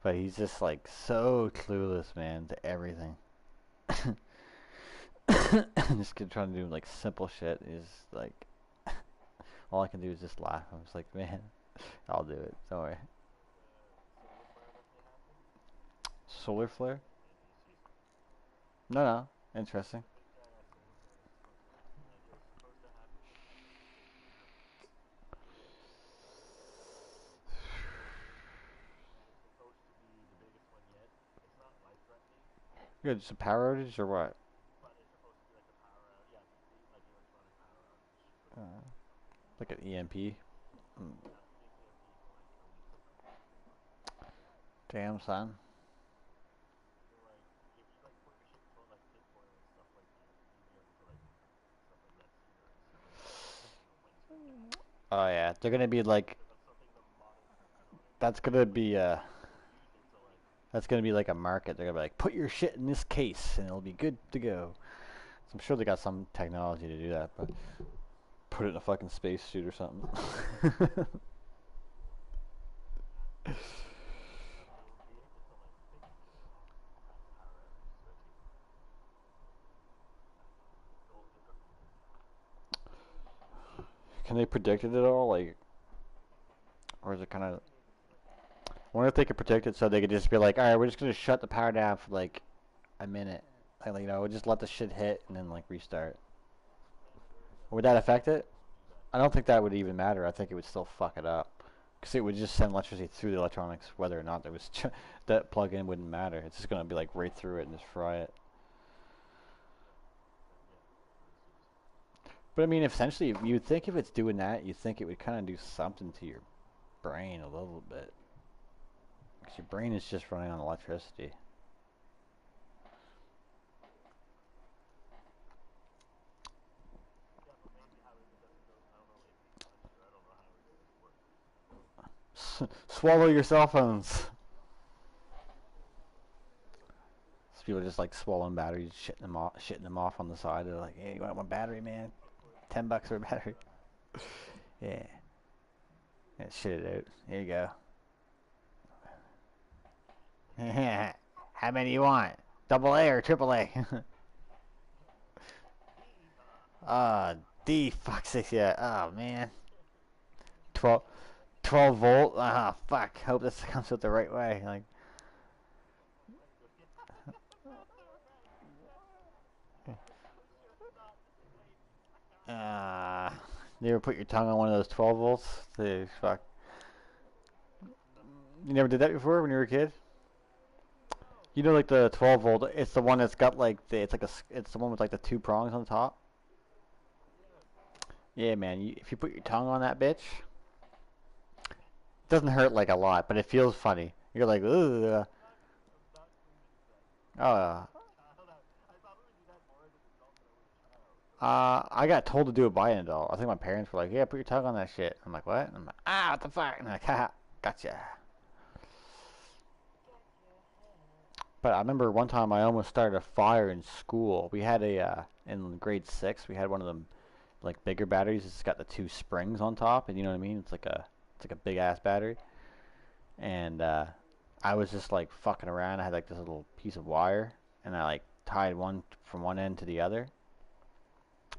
But he's just like so clueless, man, to everything. Just trying to do like simple shit is like all I can do is just laugh. I'm just like, man, I'll do it. Don't worry. Solar flare? No, no. Interesting. Good. Just a power outage or what? Like an EMP. Mm. Damn, son. Oh yeah, they're gonna be like that's gonna be that's gonna be like a market. They're gonna be like, put your shit in this case and it'll be good to go. So I'm sure they got some technology to do that, but put it in a fucking spacesuit or something. Can they predict it at all? Like, or is it kind of? I wonder if they could predict it so they could just be like, all right, we're just gonna shut the power down for like a minute. Like, we'll just let the shit hit and then like restart. Would that affect it? I don't think that would even matter. I think it would still fuck it up. Because it would just send electricity through the electronics, whether or not there was that plug-in wouldn't matter. It's just gonna be like right through it and just fry it. But I mean, essentially, you'd think if it's doing that, you'd think it would kind of do something to your brain a little bit. Because your brain is just running on electricity. Swallow your cell phones. So people are just like swallowing batteries, shitting them off on the side. They're like, "Hey, you want one battery, man? $10 for a battery." Yeah. Yeah, shit it out. Here you go. How many you want? Double A or triple A? D, fuck 6, yeah. Oh, man. 12, 12 volt? Ah, fuck. Hope this comes out the right way. Like, uh, you ever put your tongue on one of those 12 volts? Fuck. You never did that before when you were a kid? You know, like the 12 volt, it's the one that's got like it's like it's the one with like the two prongs on the top. Yeah, man. If you put your tongue on that bitch, it doesn't hurt like a lot, but it feels funny. You're like, ugh. Uh, I got told to do it by an adult. I think my parents were like, "Yeah, put your tongue on that shit." I'm like, "What?" I'm like, "Ah, what the fuck?" And I'm like, "Ha, gotcha." But I remember one time I almost started a fire in school. We had in grade 6, we had one of them like bigger batteries. It's got the two springs on top, and you know what I mean. It's like a big ass battery. And I was just like fucking around. I had like this little piece of wire, and I like tied one from one end to the other.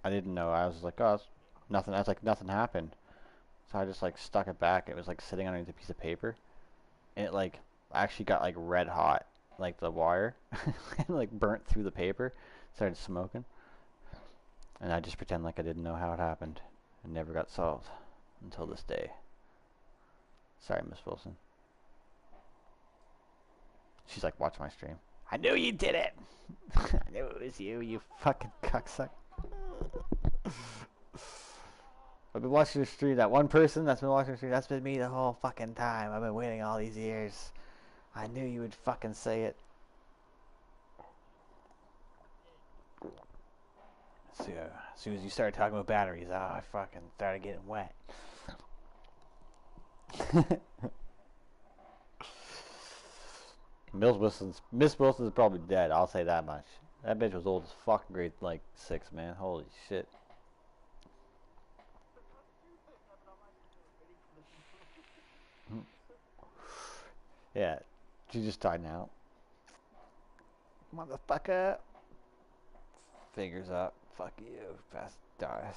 I didn't know. I was like, oh, it's nothing. I was like, nothing happened. So I just like stuck it back. It was like sitting underneath a piece of paper, and it like actually got like red hot, like the wire, and like burnt through the paper. Started smoking, and I just pretend like I didn't know how it happened. It never got solved until this day. Sorry, Miss Wilson. She's like, watch my stream. I knew you did it. I knew it was you, you fucking cocksucker. I've been watching your stream. That one person that's been watching your stream, that's been me the whole fucking time. I've been waiting all these years. I knew you would fucking say it. So, as soon as you started talking about batteries, I fucking started getting wet. Miss Wilson's probably dead. I'll say that much. That bitch was old as fuck, grade like 6, man. Holy shit. Yeah, she just died now. Motherfucker. Fingers up. Fuck you. Fast dies.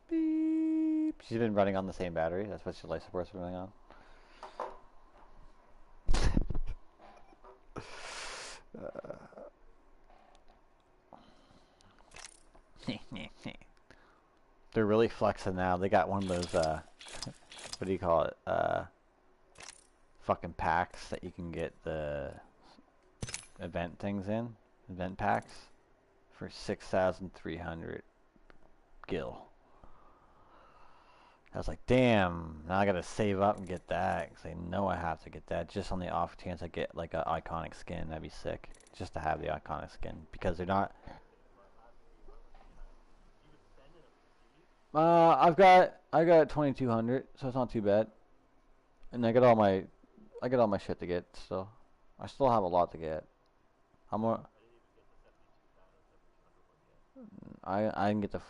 Beep. She's been running on the same battery. That's what your life support's been running on. They're really flexing now. They got one of those, what do you call it? Fucking packs that you can get the event things in. Event packs for 6,300 gil. I was like, damn, now I gotta save up and get that, because I know I have to get that, just on the off chance I get like an iconic skin. That'd be sick, just to have the iconic skin, because they're not... I got 2,200, so it's not too bad. And I get all my shit to get still. I still have a lot to get. I can get the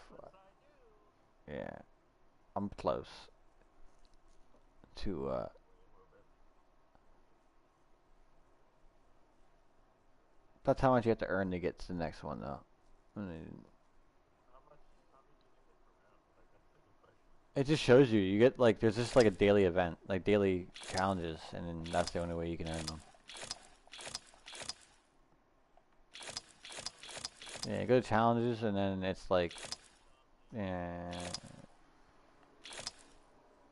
yeah. I'm close to that's how much you have to earn to get to the next one though. I mean, it just shows you. You get like there's just like a daily event, like daily challenges, and then that's the only way you can earn them. Yeah, go to challenges, and then it's like, yeah,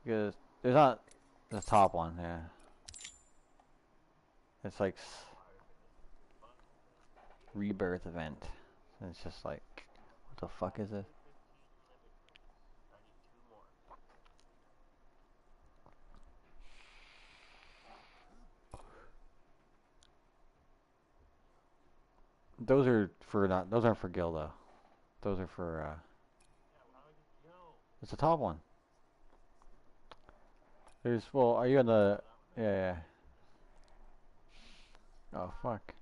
because there's not the top one. Yeah, it's like rebirth event. And it's just like, what the fuck is this? Those are for not. Those aren't for Gil though. Those are for. It's the top one. There's. Well, are you on the? Yeah. Yeah. Oh fuck.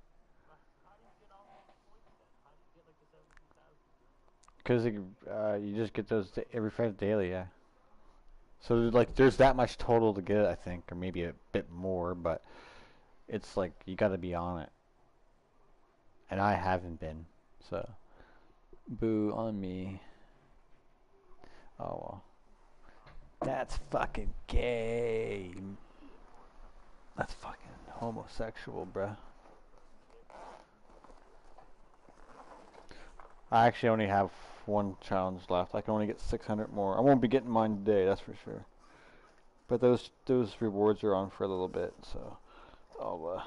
Because you just get those every Friday daily, yeah. So like, there's that much total to get, I think, or maybe a bit more, but it's like you got to be on it, and I haven't been, so boo on me. Oh well. That's fucking gay. That's fucking homosexual, bruh. I actually only have one challenge left. I can only get 600 more. I won't be getting mine today, that's for sure. But those rewards are on for a little bit, so I'll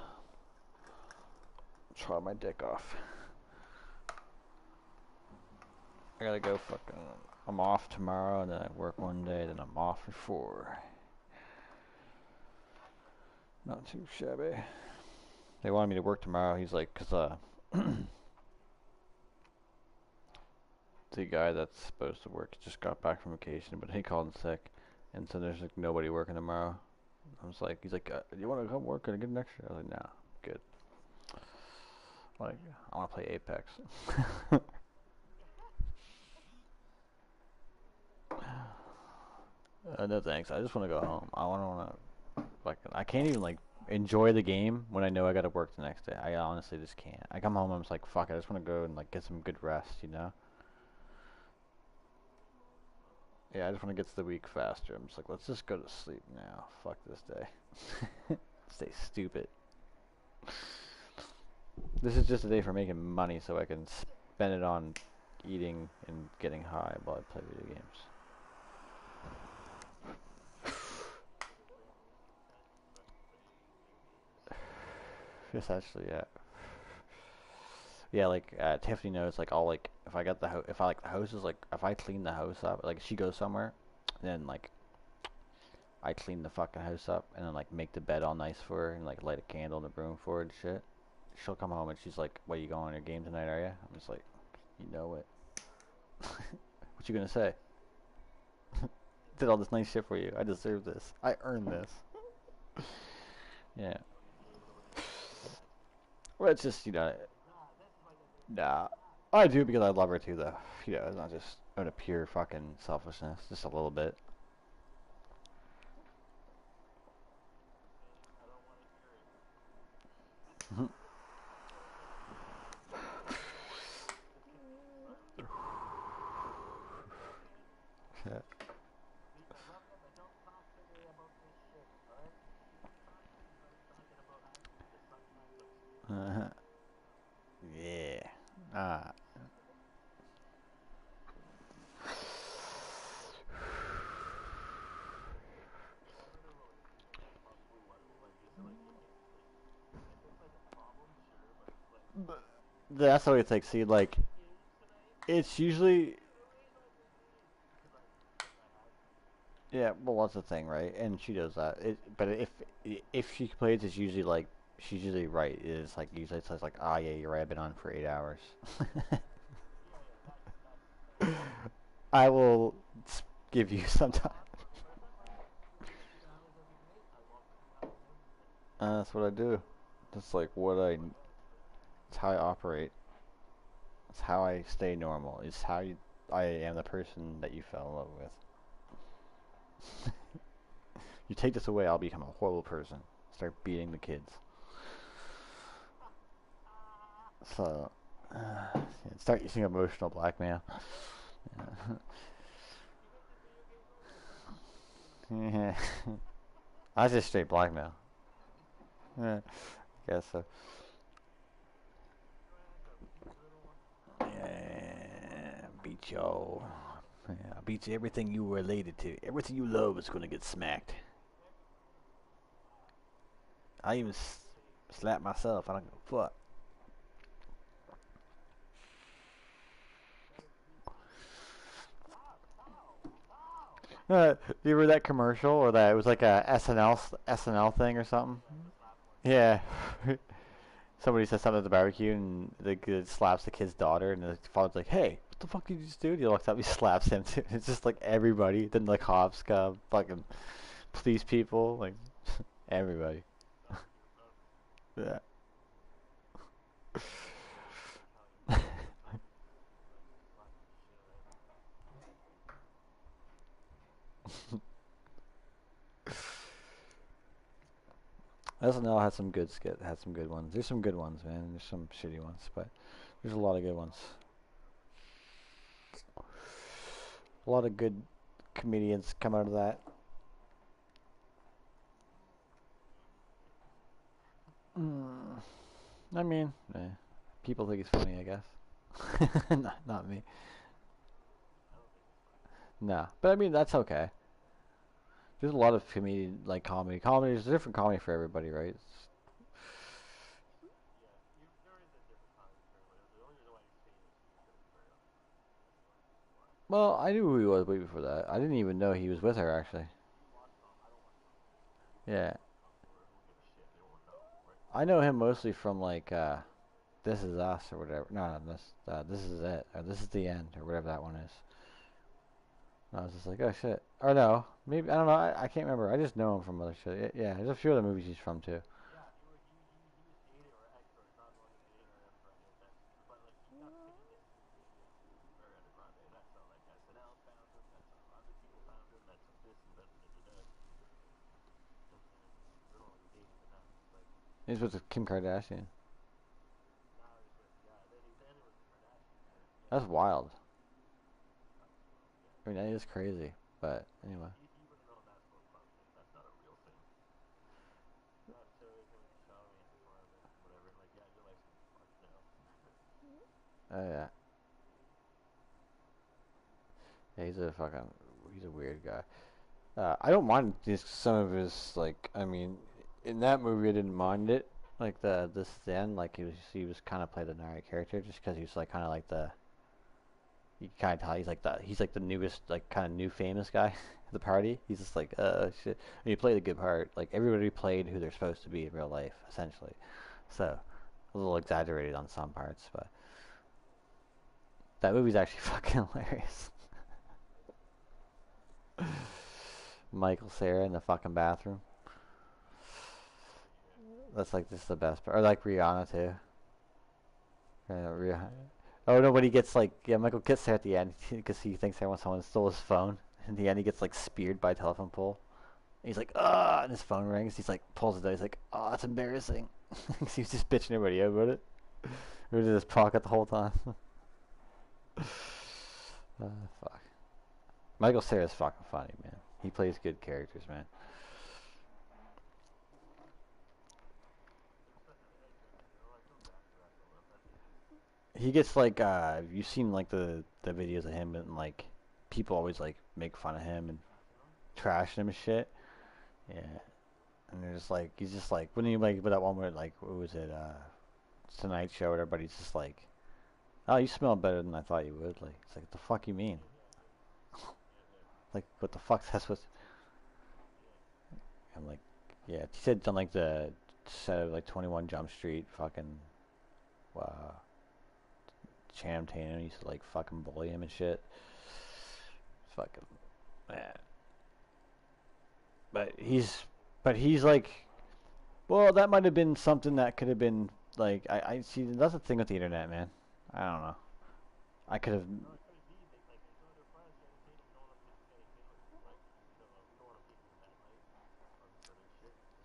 try my dick off. I gotta go fucking... I'm off tomorrow, and then I work one day, then I'm off for 4. Not too shabby. They wanted me to work tomorrow. He's like, cause the guy that's supposed to work just got back from vacation, but he called in sick, and so there's like nobody working tomorrow. I was like, he's like, do you want to come work and get an extra? I was like, nah, good. Like, I want to play Apex. No thanks. I just want to go home. I want to, like, I can't even like. enjoy the game when I know I gotta work the next day. I honestly just can't. I come home, I'm just like, fuck, I just want to go and like get some good rest, you know? Yeah, I just want to get to the week faster. I'm just like, let's just go to sleep now. Fuck this day. Stay stupid. This is just a day for making money so I can spend it on eating and getting high while I play video games. Yes, actually, yeah. Yeah, like Tiffany knows, like I'll like if I got if I like the house is like if I clean the house up, like she goes somewhere, then like I clean the fucking house up and then like make the bed all nice for her and like light a candle in the room for her and shit. She'll come home and she's like, "What, you going on your game tonight, are you?" I'm just like, "You know it." What you gonna say? Did all this nice shit for you. I deserve this. I earned this. Yeah. Well, it's just, nah. I do because I love her too, though. It's not just out of pure fucking selfishness. Just a little bit. Yeah. Uh-huh. Yeah. Ah. That's what it's like. See, like, it's usually, yeah. Well, that's the thing, right? And she does that. But if she complains, it's usually like she's usually right. It's like usually it says like, ah, yeah, you're right. I've been on for 8 hours. I will give you some time. That's what I do. That's like what I. It's how I operate. It's how I stay normal. It's how I am the person that you fell in love with. You take this away, I'll become a horrible person. Start beating the kids. So, start using emotional blackmail. Yeah. I just straight blackmail. Yeah, guess so. Yeah, beat y'all. Yeah, I beat you everything you related to. Everything you love is gonna get smacked. I even slap myself. I don't give a fuck. You remember that commercial or that it was like a SNL thing or something? Yeah. Somebody says something at the barbecue and the kid slaps the kid's daughter and the father's like, "Hey, what the fuck did you just do?" And he looks up, he slaps him too. It's just like everybody. Then like cops come, fucking police people, like everybody. Yeah. SNL had some good had some good ones. There's some good ones, man. There's some shitty ones, but there's a lot of good ones. A lot of good comedians come out of that. Mm, I mean, people think it's funny, I guess. Not me. No, but I mean that's okay. There's a lot of comedian like comedy. Comedy is a different comedy for everybody, right? Well, I knew who he was way before that. I didn't even know he was with her actually. Yeah, I know him mostly from like This Is Us or whatever. No, no, this is it or This Is the End or whatever that one is. And I was just like, oh shit. Or no, maybe I don't know. I can't remember. I just know him from other shit. Yeah, there's a few other movies he's from too. He's with Kim Kardashian. That's wild. I mean, that is crazy. But anyway. Oh yeah. Yeah, he's a weird guy. I don't mind some of his like. I mean, in that movie, I didn't mind it. Like the Zen, like he was kind of played the narrative character just because he was like kind of like the. You can kind of tell he's like the newest like kind of new famous guy at the party. He's just like shit. And he played a good part. Like everybody played who they're supposed to be in real life, essentially. So a little exaggerated on some parts, but that movie's actually fucking hilarious. Michael Cera in the fucking bathroom. That's like just the best part. Or like Rihanna too. Rihanna. Oh no, when he gets like yeah, Michael gets there at the end because he thinks someone stole his phone. In the end, he gets like speared by a telephone pole. And he's like, ah, and his phone rings. He's like, pulls it out. He's like, oh, that's embarrassing. He's just bitching everybody out about it. He was in his pocket the whole time. Fuck. Michael Cera's fucking funny, man. He plays good characters, man. He gets like you've seen like the videos of him and like people always like make fun of him and trash him and shit. Yeah, and they're just like he's just like when he like with that one where like what was it Tonight Show where everybody's just like oh you smell better than I thought you would like it's like what the fuck you mean like what the fuck that's what I'm like yeah he said on like the set of like 21 Jump Street fucking uh, Channing Tatum used to like fucking bully him and shit. Fucking man. But he's like well that might have been something that could have been like I see that's the thing with the internet man. I don't know. I could have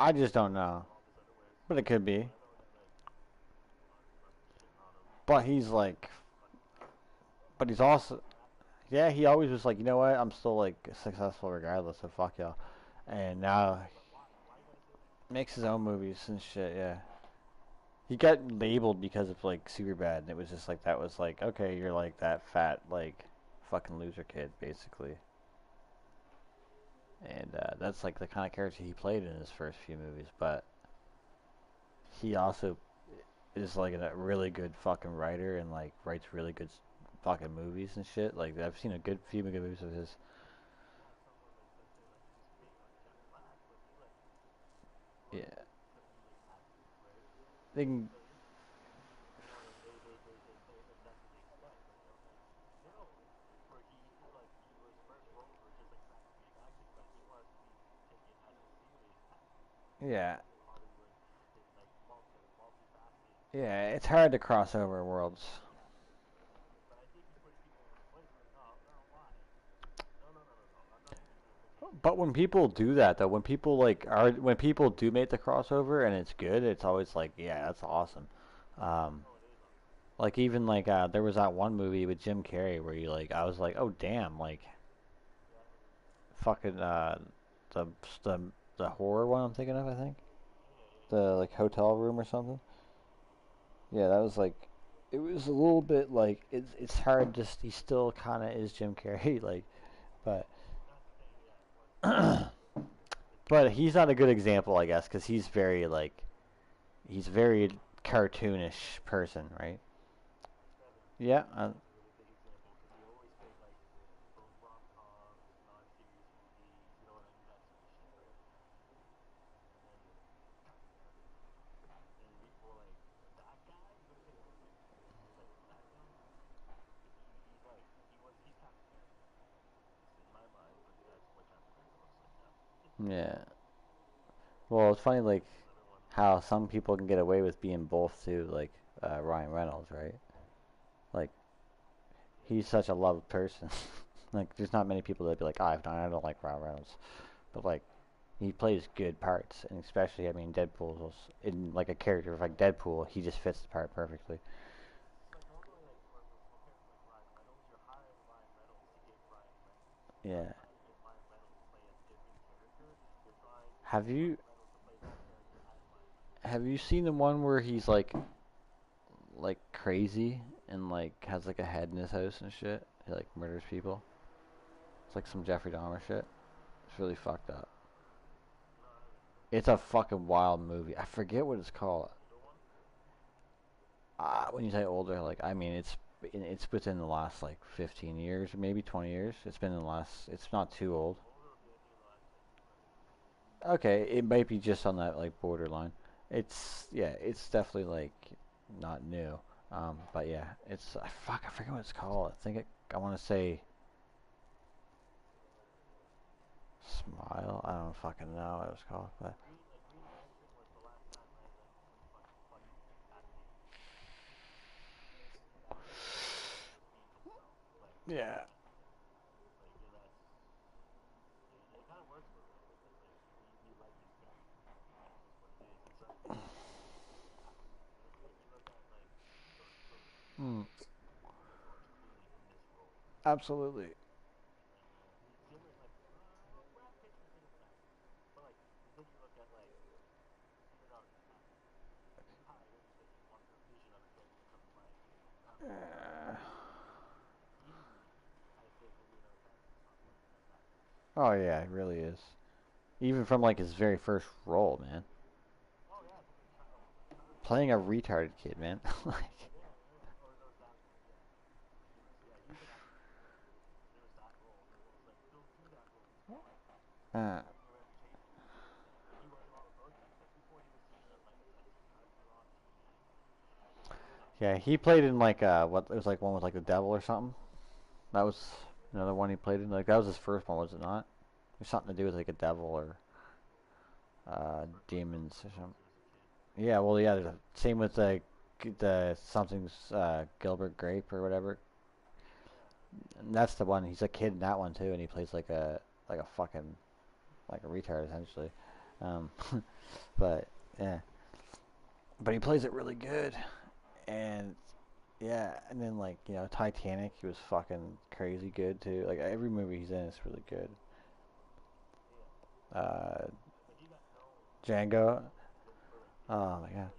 I just don't know. But it could be. But he's like but he's also yeah, he always was like, you know what, I'm still like successful regardless, so fuck y'all. And now makes his own movies and shit, yeah. He got labeled because of like super bad and it was just like that was like, okay, you're like that fat like fucking loser kid basically. And that's like the kind of character he played in his first few movies, but he also is like a really good fucking writer and like writes really good fucking movies and shit. Like I've seen a good few good movies of his. Yeah, they can. Yeah, yeah. It's hard to cross over worlds. But when people do that, though, when people do make the crossover and it's good, it's always like, yeah, that's awesome. Um, like even like there was that one movie with Jim Carrey where you like, I was like, oh damn, like fucking the the the horror one I'm thinking of, I think the like hotel room or something. Yeah, that was like, it was a little bit like it's hard. Just he still kind of is Jim Carrey, like, but but he's not a good example, I guess, because he's very like he's very cartoonish person, right? Yeah, yeah. Well, it's funny like how some people can get away with being both too, like Ryan Reynolds, right? Like he's such a loved person. Like there's not many people that be like, I don't like Ryan Reynolds, but like He plays good parts, and especially, I mean, Deadpool's in like a character like Deadpool, he just fits the part perfectly. Yeah. Have you have you seen the one where he's like crazy and like has like a head in his house and shit? He like murders people. It's like some Jeffrey Dahmer shit. It's really fucked up. It's a fucking wild movie. I forget what it's called. When you say older, like I mean, it's within the last like 15 years, maybe 20 years. It's been in the last. It's not too old. Okay, it might be just on that like borderline. It's yeah, it's definitely like not new. But yeah, it's fuck. I forget what it's called. I want to say Smile. I don't fucking know what it was called, but yeah. Mm, absolutely. Uh, oh yeah, it really is. Even from like his very first role, man. Playing a retarded kid, man. Like, uh, yeah, he played in like what it was like one with like the devil or something. That was another one he played in. Like that was his first one, was it not? There's something to do with like a devil or demons or something. Yeah, well, yeah. Same with the something's Gilbert Grape or whatever. And that's the one. He's a kid in that one too, and he plays like a fucking like a retard essentially. Um, but yeah, but he plays it really good, and yeah, and then like Titanic, he was fucking crazy good too. Like every movie he's in is really good. Uh, Django. Oh my god.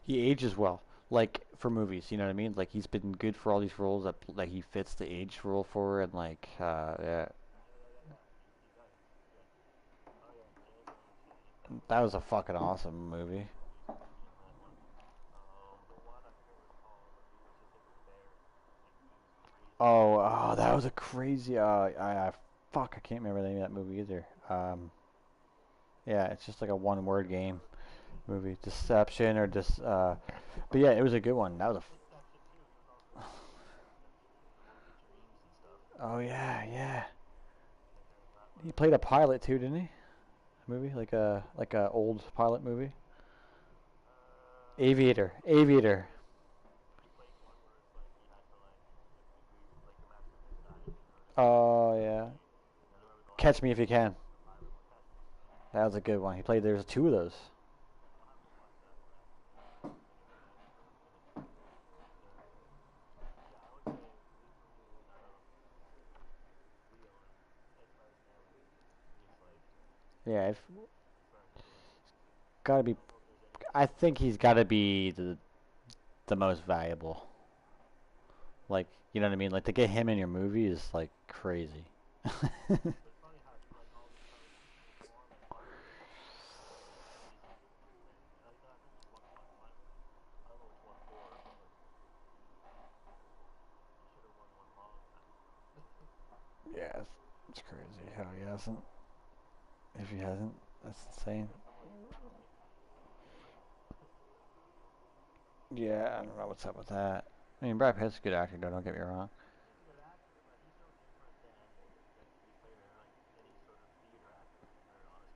He ages well. Like for movies, you know what I mean? Like he's been good for all these roles that like he fits the age role for, and like yeah, that was a fucking awesome movie. Oh, that was a crazy. Fuck, I can't remember the name of that movie either. Yeah, it's just like a one-word game movie, Deception or just. But yeah, it was a good one. That was Oh yeah, yeah. He played a pilot too, didn't he? A movie like a old pilot movie. Aviator, Aviator. Oh yeah. Catch Me If You Can. That was a good one. He played. There's two of those. Yeah, it's gotta be. I think he's gotta be the most valuable. Like, you know what I mean? Like to get him in your movie is like crazy. Yeah, it's crazy how he hasn't. If he hasn't, that's insane. Yeah, I don't know what's up with that. I mean, Brad Pitt's a good actor, though. Don't get me wrong.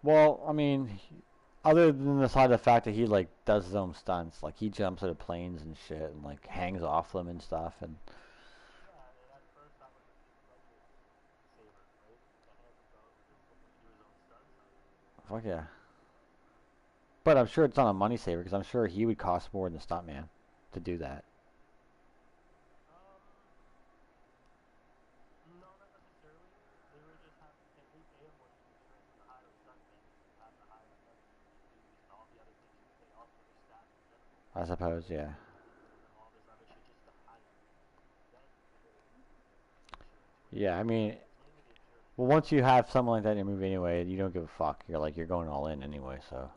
Well, I mean, other than the side of the fact that he like does his own stunts, like he jumps out of planes and shit, and like hangs off them and stuff, and fuck yeah. But I'm sure it's not a money saver because I'm sure he would cost more than the stuntman to do that. I suppose, yeah. Yeah, I mean, well, once you have something like that in your movie anyway, you don't give a fuck. You're like, you're going all in anyway, so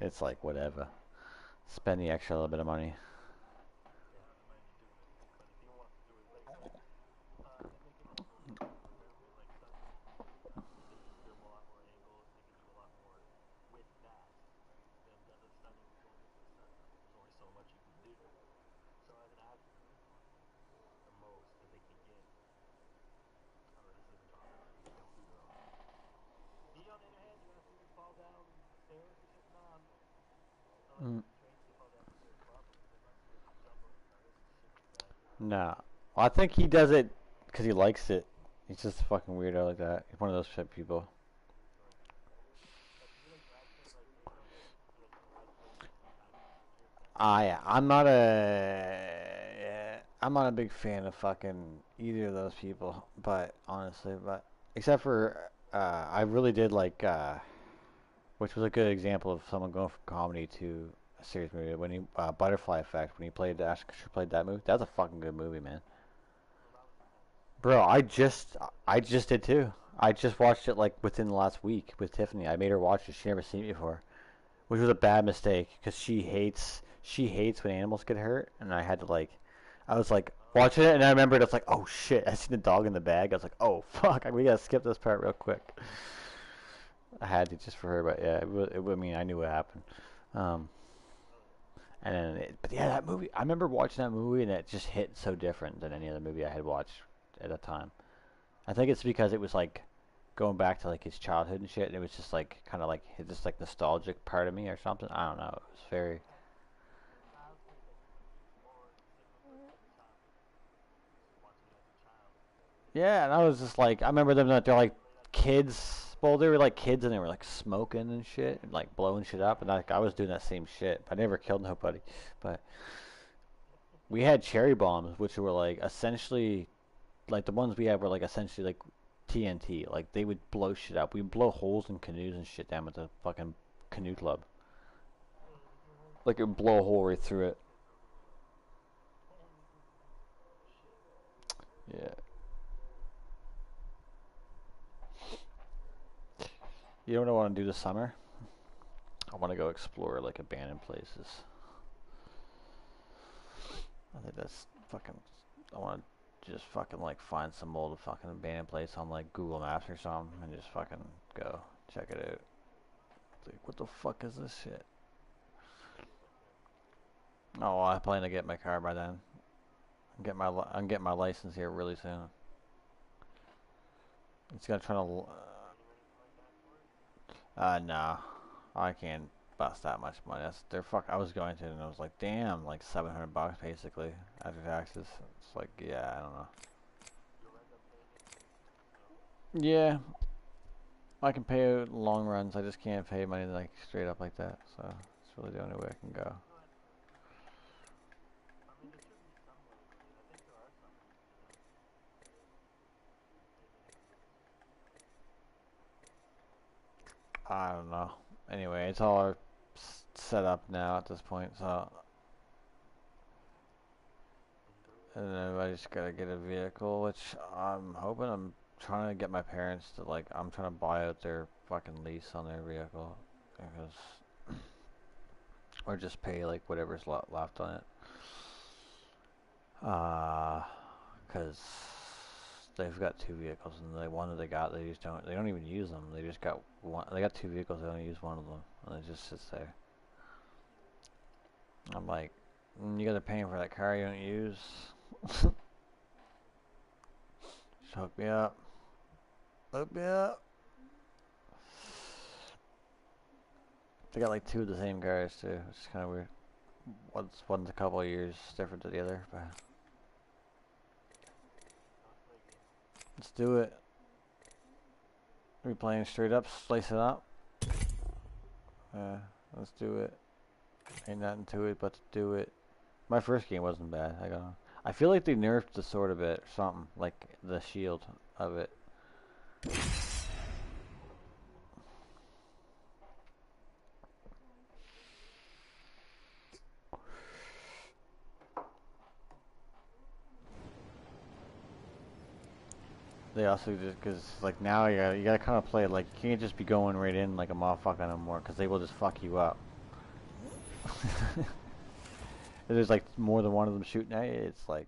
it's like, whatever. Spend the extra little bit of money. Mm, no. Well, I think he does it because he likes it. He's just a fucking weirdo like that. He's one of those shit people. I'm not a big fan of fucking either of those people, but honestly, but except for I really did like which was a good example of someone going from comedy to a serious movie when he Butterfly Effect when he played Ashton Kutcher played that movie. That was a fucking good movie, man. Bro, I just did too. I just watched it like within the last week with Tiffany. I made her watch it. She never seen it before, which was a bad mistake because she hates when animals get hurt, and I had to like, I was like watching it, and I remembered it's like, oh shit, I seen the dog in the bag. I was like, oh fuck, we gotta skip this part real quick. I had to just for her, but yeah, I mean, I knew what happened. Um, and then, but yeah, that movie, I remember watching that movie, and it just hit so different than any other movie I had watched at that time. I think it's because it was like going back to like his childhood and shit. And it was just like kind of like this like nostalgic part of me or something. I don't know. It was very yeah. And I was just like I remember them that they're like kids. Well, they were like kids and they were like smoking and shit, and like blowing shit up. And like I was doing that same shit. I never killed nobody, but we had cherry bombs, which were like essentially like the ones we had were like essentially like TNT. Like they would blow shit up. We'd blow holes in canoes and shit down with the fucking canoe club. Like it would blow a hole right through it. Yeah. You know what I want to do this summer? I want to go explore like abandoned places. I think that's fucking. I want to just fucking like find some old fucking abandoned place on like Google Maps or something and just fucking go check it out. Like, what the fuck is this shit? Oh, well, I plan to get my car by then. I'm getting my license here really soon. It's gonna try to. No, I can't bust that much money. They're fuck. I was going to, and I was like, damn, like $700 basically after taxes. It's like, yeah, I don't know. Yeah, I can pay out long runs. I just can't pay money like straight up like that. So it's really the only way I can go. I don't know. Anyway, it's all set up now at this point. So and then I just gotta get a vehicle, which I'm hoping I'm trying to get my parents to like. I'm trying to buy out their fucking lease on their vehicle because, or just pay like whatever's left on it. Because they've got two vehicles and the one that they got, they don't even use them. They just got one. They got two vehicles. They only use one of them, and it just sits there. I'm like, you guys are paying for that car you don't use. Just hook me up. Hook me up. They got like two of the same guys too, which is kind of weird. One's a couple of years different to the other, but let's do it. Are we playing straight up, slice it up? Yeah, let's do it. Ain't nothing to it but to do it. My first game wasn't bad. I feel like they nerfed the sword a bit, or something like the shield of it. They also just because like now you gotta kind of play it like you can't just be going right in like a motherfucker no more because they will just fuck you up. If there's like more than one of them shooting at you, it's like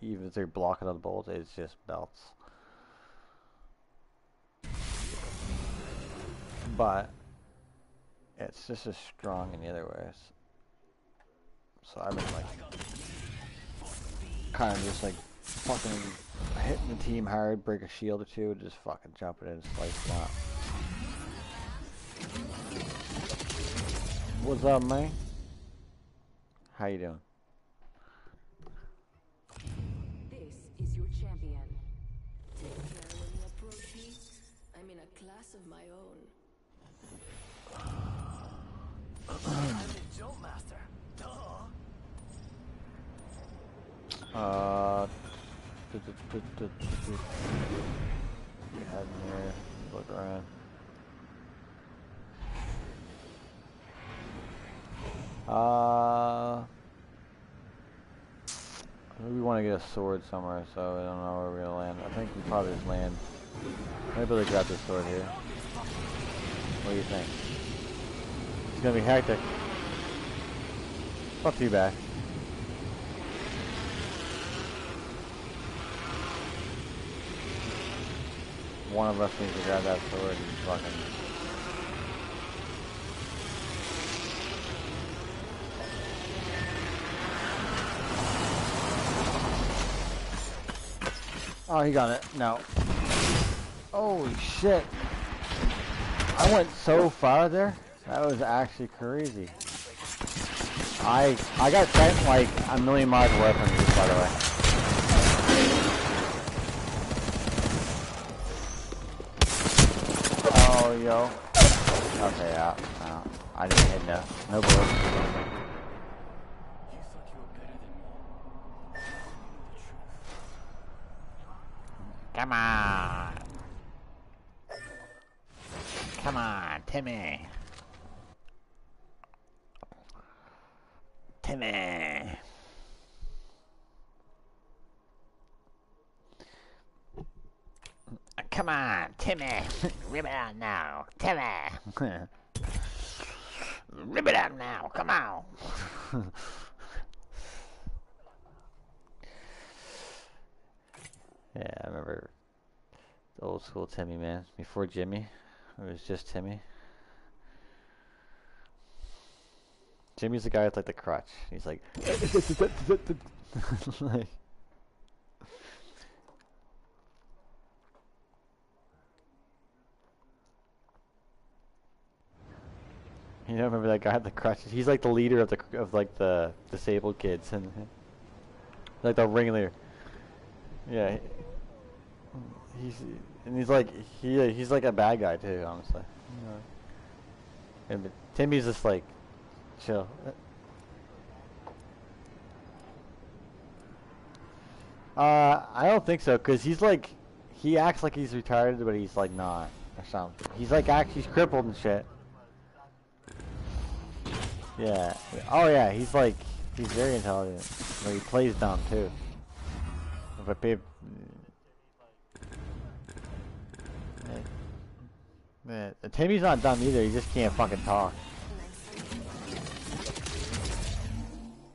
even if they're blocking on the bolts, it's just belts. But it's just as strong in the other ways. So I've been like kind of just like fucking hitting the team hard, break a shield or two, just fucking jumping in and slicing up. What's up, man? How you doing?
This is your champion. Take care when you approach me. I'm in a class of my own.
I'm the jump master. Duh.
Get out in here, look around. We want to get a sword somewhere, so I don't know where we're gonna land. I think we probably just land. Maybe they grab this sword here. What do you think? It's gonna be hectic. Not too bad. One of us needs to grab that sword and fucking. Oh, he got it. No. Holy shit. I went so far there. That was actually crazy. I got sent like a million miles away from you, by the way. Oh, yo. Okay, yeah. No, I didn't hit no bullet.
You thought you were better than me. The truth.
Come on. Come on, Timmy. Timmy. Come on, Timmy. Rip it out now. Timmy. Rip it out now. Come on.
Yeah, I remember the old school Timmy, man. Before Jimmy, it was just Timmy. Jimmy's the guy with like the crutch. He's like, like you know, remember that guy with the crutch? He's like the leader of the disabled kids and like the ringleader. Yeah, he's and he's like a bad guy too, honestly. And Timmy's just like chill. I don't think so, cause he's like he acts like he's retired, but he's like not or something. He's like he's crippled and shit. Yeah. Oh yeah, he's very intelligent, but he plays dumb too. But babe, man, Timmy's not dumb either. He just can't fucking talk.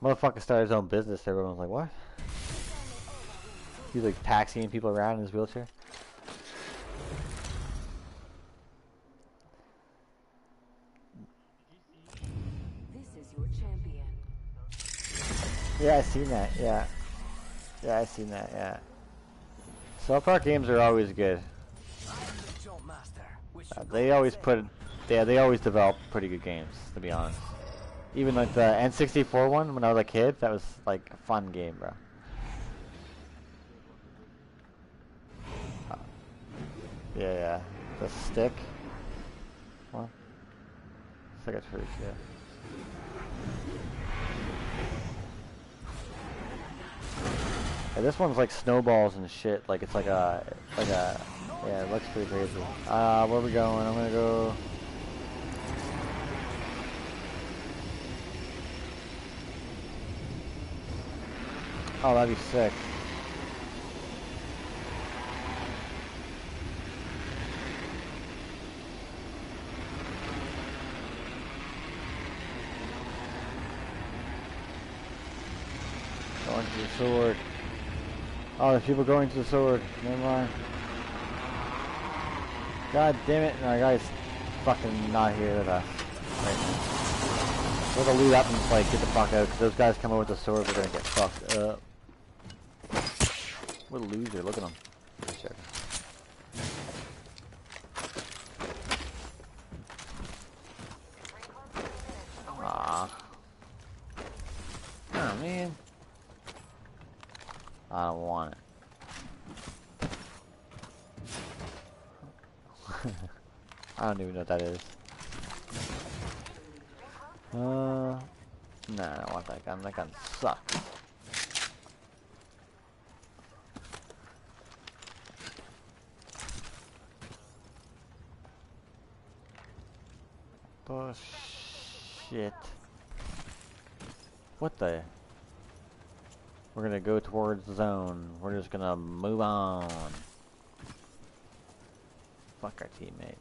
Motherfucker started his own business. Everyone's like, what? He's like taxiing people around in his wheelchair.
This is your champion.
Yeah, I seen that. Yeah. Yeah, I seen that. Yeah. South Park games are always good.
I'm the jump master. Which
They always put Yeah, they always develop pretty good games, to be honest. Even like the N64 one when I was a kid, that was like a fun game, bro. Uh, yeah, yeah. The stick. Well, it's like a truth, yeah. Yeah, this one's like snowballs and shit. Like it's like a, yeah, it looks pretty crazy. Where are we going? I'm gonna go. Oh, that'd be sick. Going to the sword. Oh, there's people going to the sword. Never mind. God damn it, and our guy's fucking not here with us right now. We're gonna lead up and like get the fuck out, because those guys come over with the sword, we're gonna get fucked up. What a loser, look at him. Aw. Oh man. I don't want it. I don't even know what that is. Nah, I don't want that gun. That gun sucks. Bullshit. What the? We're gonna go towards the zone. We're just gonna move on. Fuck our teammate.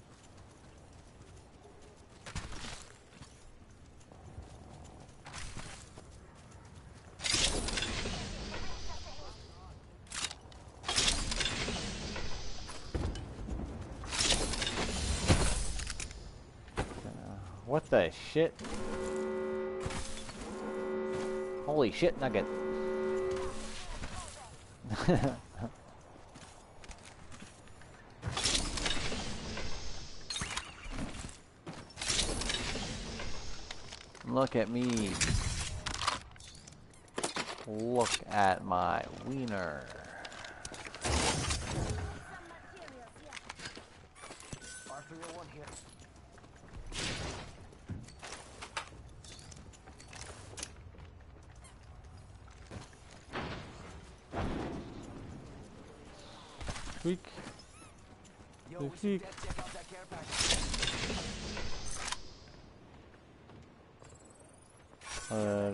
What the shit? Holy shit, nugget. Look at me. Look at my wiener.
R301 here.
Tweak.
Yo, we should check out that care package.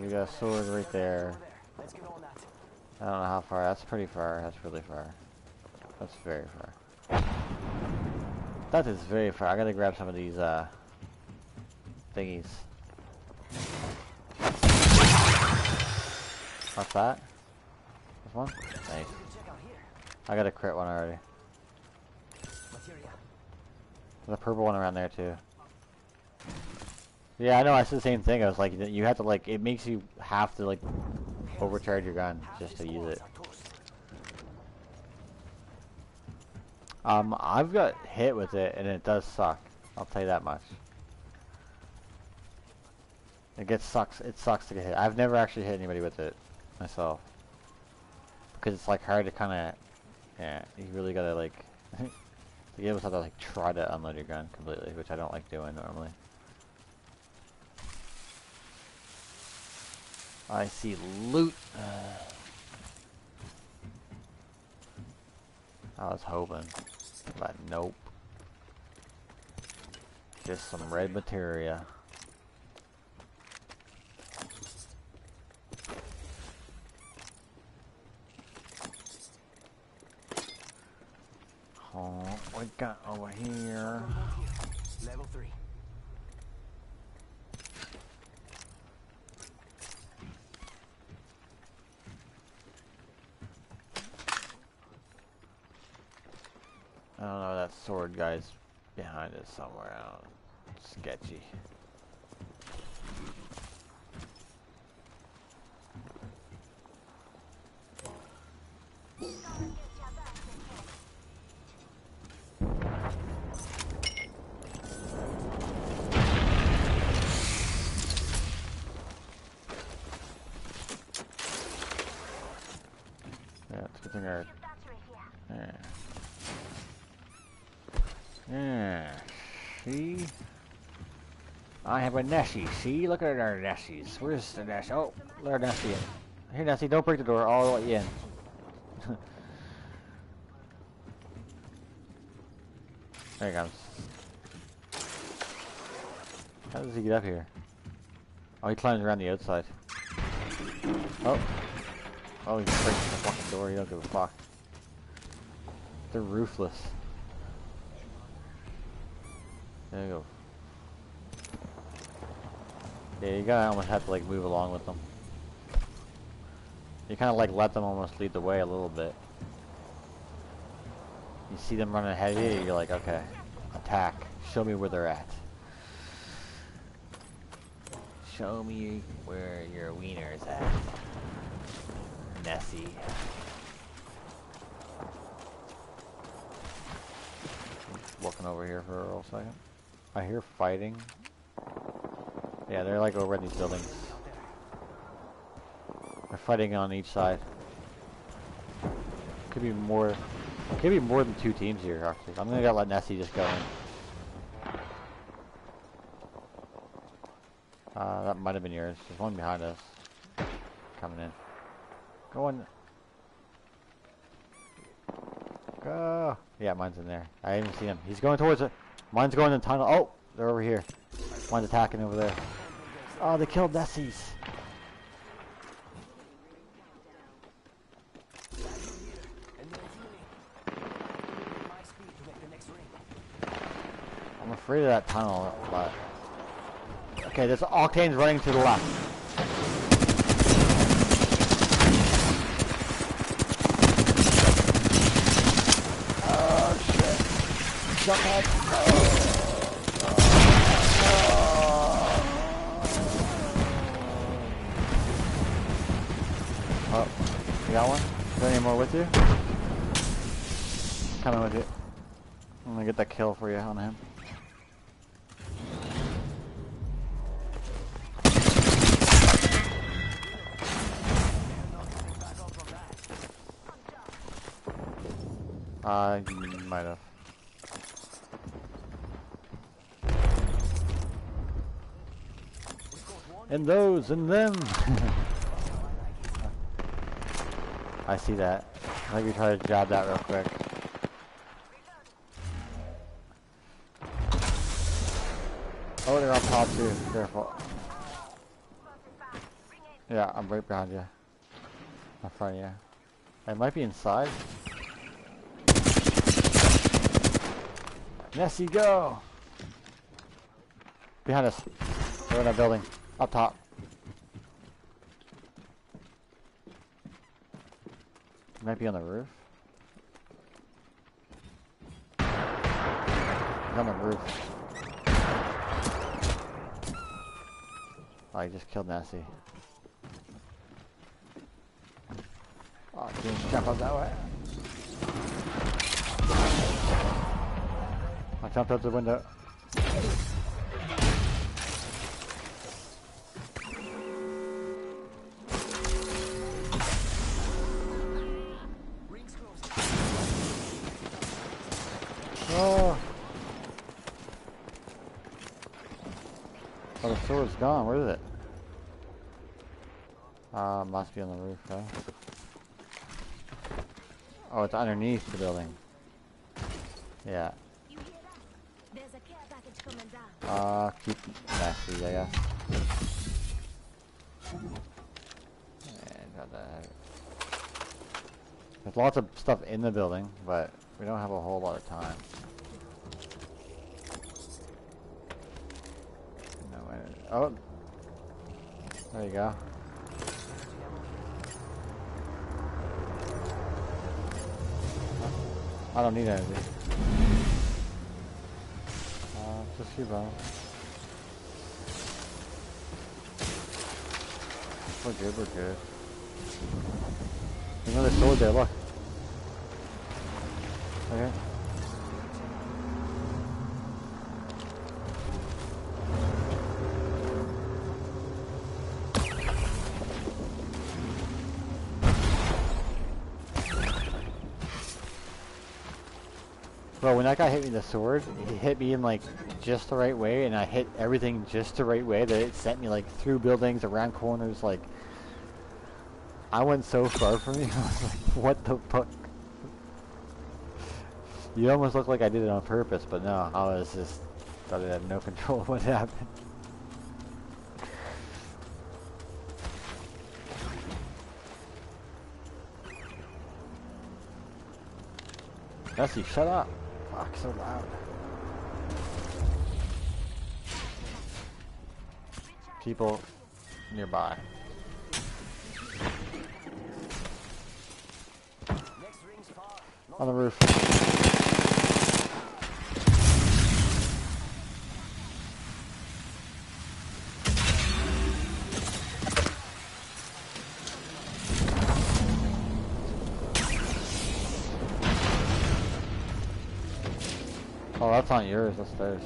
We got a sword right there.
Let's get on that.
I don't know how far. That's pretty far. That's really far. That's very far. That is very far. I gotta grab some of these, thingies. What's that? This one? Nice. I got a crit one already. There's a purple one around there too. Yeah, I know, I said the same thing. I was like, you have to like, it makes you have to like overcharge your gun just to use it. I've got hit with it and it does suck. I'll tell you that much. It sucks to get hit. I've never actually hit anybody with it myself. Because it's like hard to kinda, yeah, you really gotta like, you almost have to like try to unload your gun completely, which I don't like doing normally. I see loot. I was hoping, but nope. Just some red materia. Oh, we got over here.
Level 3.
I don't know, that sword guy's behind us somewhere. I don't know. Sketchy. fucking nerd. Yeah. Yeah. See? I have a Nessie. See? Look at our Nessies. Where's the Nessie? Oh, let our Nessie in. Here, Nessie, don't break the door. I'll let you in. There he comes. How does he get up here? Oh, he climbs around the outside. Oh. Oh, he's breaking the fucking door. He don't give a fuck. They're ruthless. There you go. Yeah, you gotta almost have to like move along with them. You kind of like let them almost lead the way a little bit. You see them running ahead of you, you're like, okay, attack. Show me where they're at. Show me where your wiener's at. Nessie. Walking over here for a real second. I hear fighting. Yeah, they're like over in these buildings. They're fighting on each side. Could be more than 2 teams here, actually. I'm gonna let Nessie just go in. That might have been yours. There's one behind us. Coming in. Go on. Go. Yeah, mine's in there. I didn't see him. He's going towards it. Mine's going in the tunnel. Oh, they're over here. Mine's attacking over there. Oh, they killed Nessie's. I'm afraid of that tunnel, but... Okay, there's Octane's running to the left. Oh, shit. Jump head. Oh, you got one? Is there any more with you? Coming with you. I'm gonna get that kill for you on him. You might have. And those and them. I see that. Maybe try to jab that real quick. Oh, they're on top too. Careful. Yeah, I'm right behind you. In front of you. I might be inside. Nessie, go! Behind us. They're in that building. Up top. Might be on the roof. He's on the roof. Oh, he just killed Nessie. Oh, he didn't jump up that way. I jumped out the window. Oh! Oh, the sword's gone. Where is it? Must be on the roof, huh? Oh, it's underneath the building. Yeah.
There's a care package coming down.
Keep Nessie, I guess. And got that. There's lots of stuff in the building, but we don't have a whole lot of time. No, oh, there you go. I don't need anything. Just keep on. We're good, we're good. There's another sword there, look. Okay. Bro, when that guy hit me with the sword, he hit me in like just the right way, and I hit everything just the right way that it sent me like through buildings, around corners. Like I went so far from me. I was like, what the fuck? You almost look like I did it on purpose, but no, I was just thought I had no control of what happened. Jesse, shut up! Fuck, so loud. People nearby.
Next ring's far. Not
On the roof. Oh, that's not yours, that's theirs.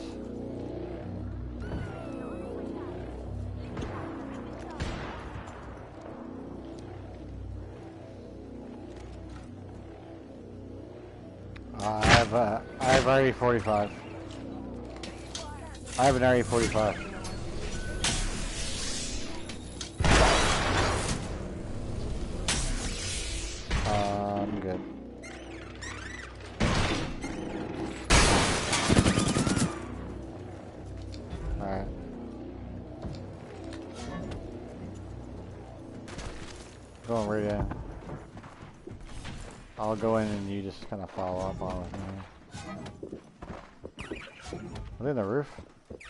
I have RE45. I have an RE45. I'm good. Alright. Going right in. I'll go in and you just kind of follow up on with me. Are they in the roof?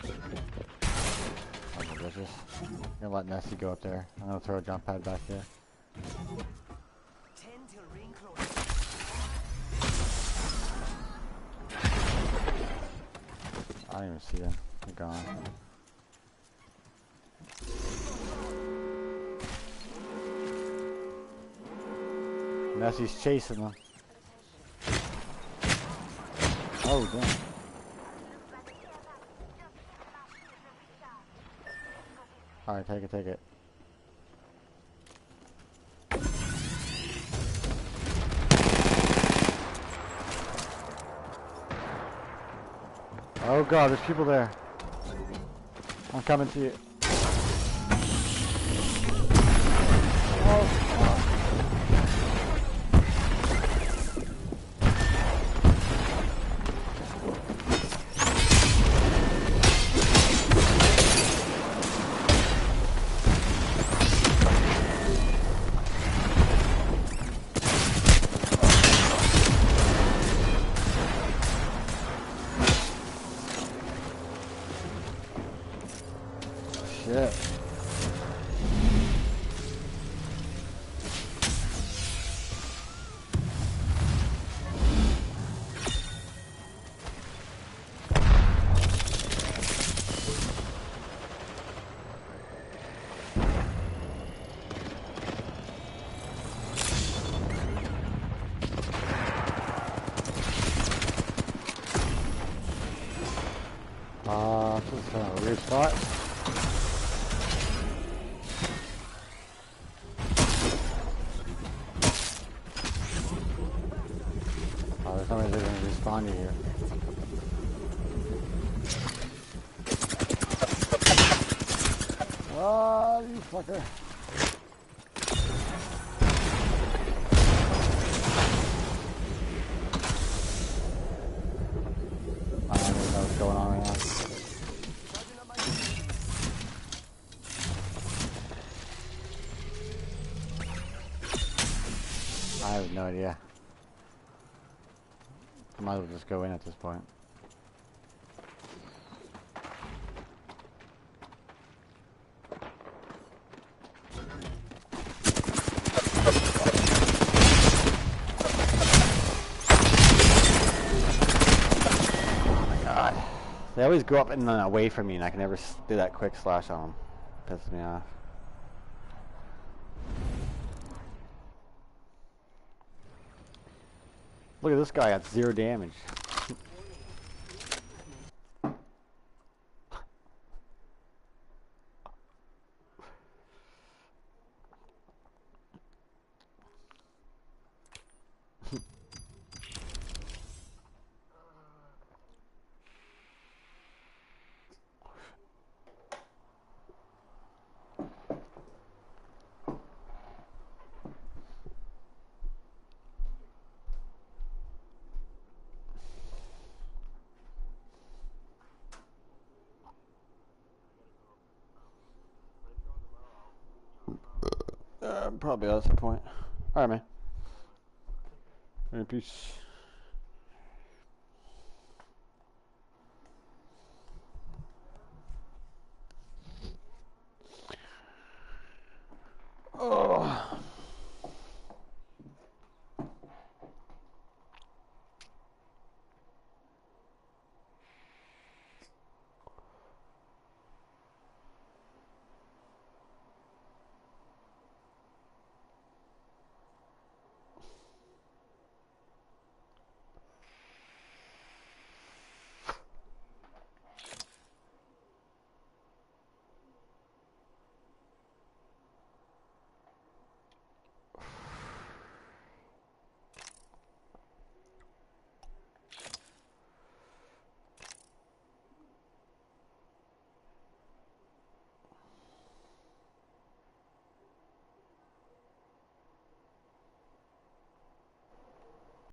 Oh, delicious. I'm gonna let Nessie go up there. I'm gonna throw a jump pad back here.
10 till ring close.
I don't even see them. They're gone. Nessie's chasing them. Oh, damn. Alright, take it, take it. Oh god, there's people there. I'm coming to you. Oh. Shit. This is a weird spot. Oh, there's no way they're gonna respawn you here. Oh, you fucker. I don't even know what's going on right now. I have no idea. I might as well just go in at this point. Oh my god. They always go up and then away from me and I can never do that quick slash on them. Pisses me off. Look at this guy, got 0 damage.
Probably at some point. Alright, man. Alright, peace.